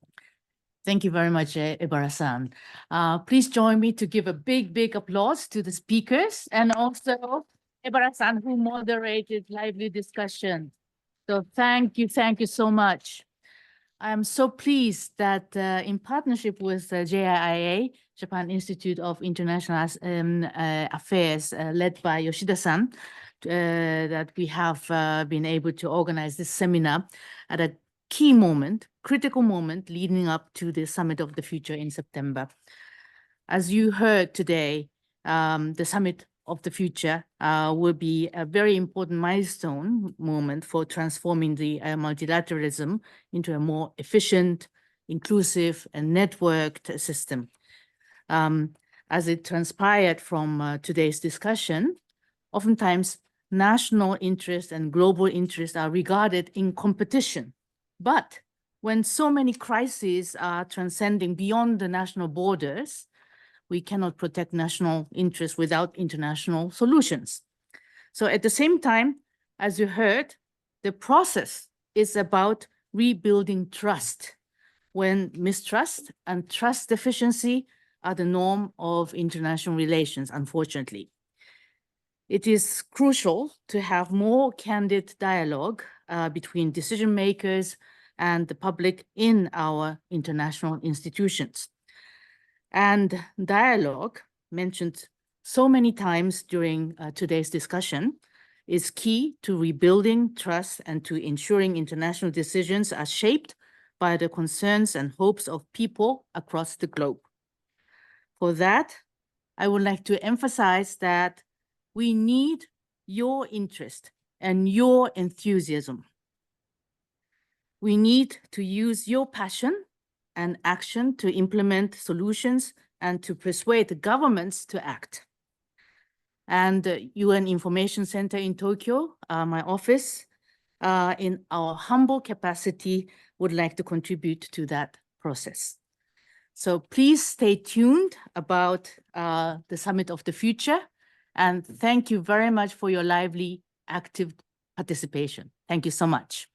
Thank you very much, Ebara-san. Please join me to give a big, big applause to the speakers and also Ebara-san, who moderated lively discussion. So thank you so much. I am so pleased that in partnership with JIIA, Japan Institute of International Affairs, led by Yoshida-san, that we have been able to organize this seminar at a key moment, critical moment leading up to the Summit of the Future in September. As you heard today, the Summit of the Future will be a very important milestone moment for transforming the multilateralism into a more efficient, inclusive, and networked system. As it transpired from today's discussion, oftentimes national interest and global interest are regarded in competition. But when so many crises are transcending beyond the national borders, we cannot protect national interests without international solutions. So at the same time, as you heard, the process is about rebuilding trust when mistrust and trust deficiency are the norm of international relations, unfortunately. It is crucial to have more candid dialogue between decision makers and the public in our international institutions. And dialogue, mentioned so many times during today's discussion, is key to rebuilding trust and to ensuring international decisions are shaped by the concerns and hopes of people across the globe. For that, I would like to emphasize that we need your interest and your enthusiasm. We need to use your passion and action to implement solutions and to persuade the governments to act. And the UN Information Center in Tokyo, my office, in our humble capacity, would like to contribute to that process. So please stay tuned about the Summit of the Future. And thank you very much for your lively, active participation. Thank you so much.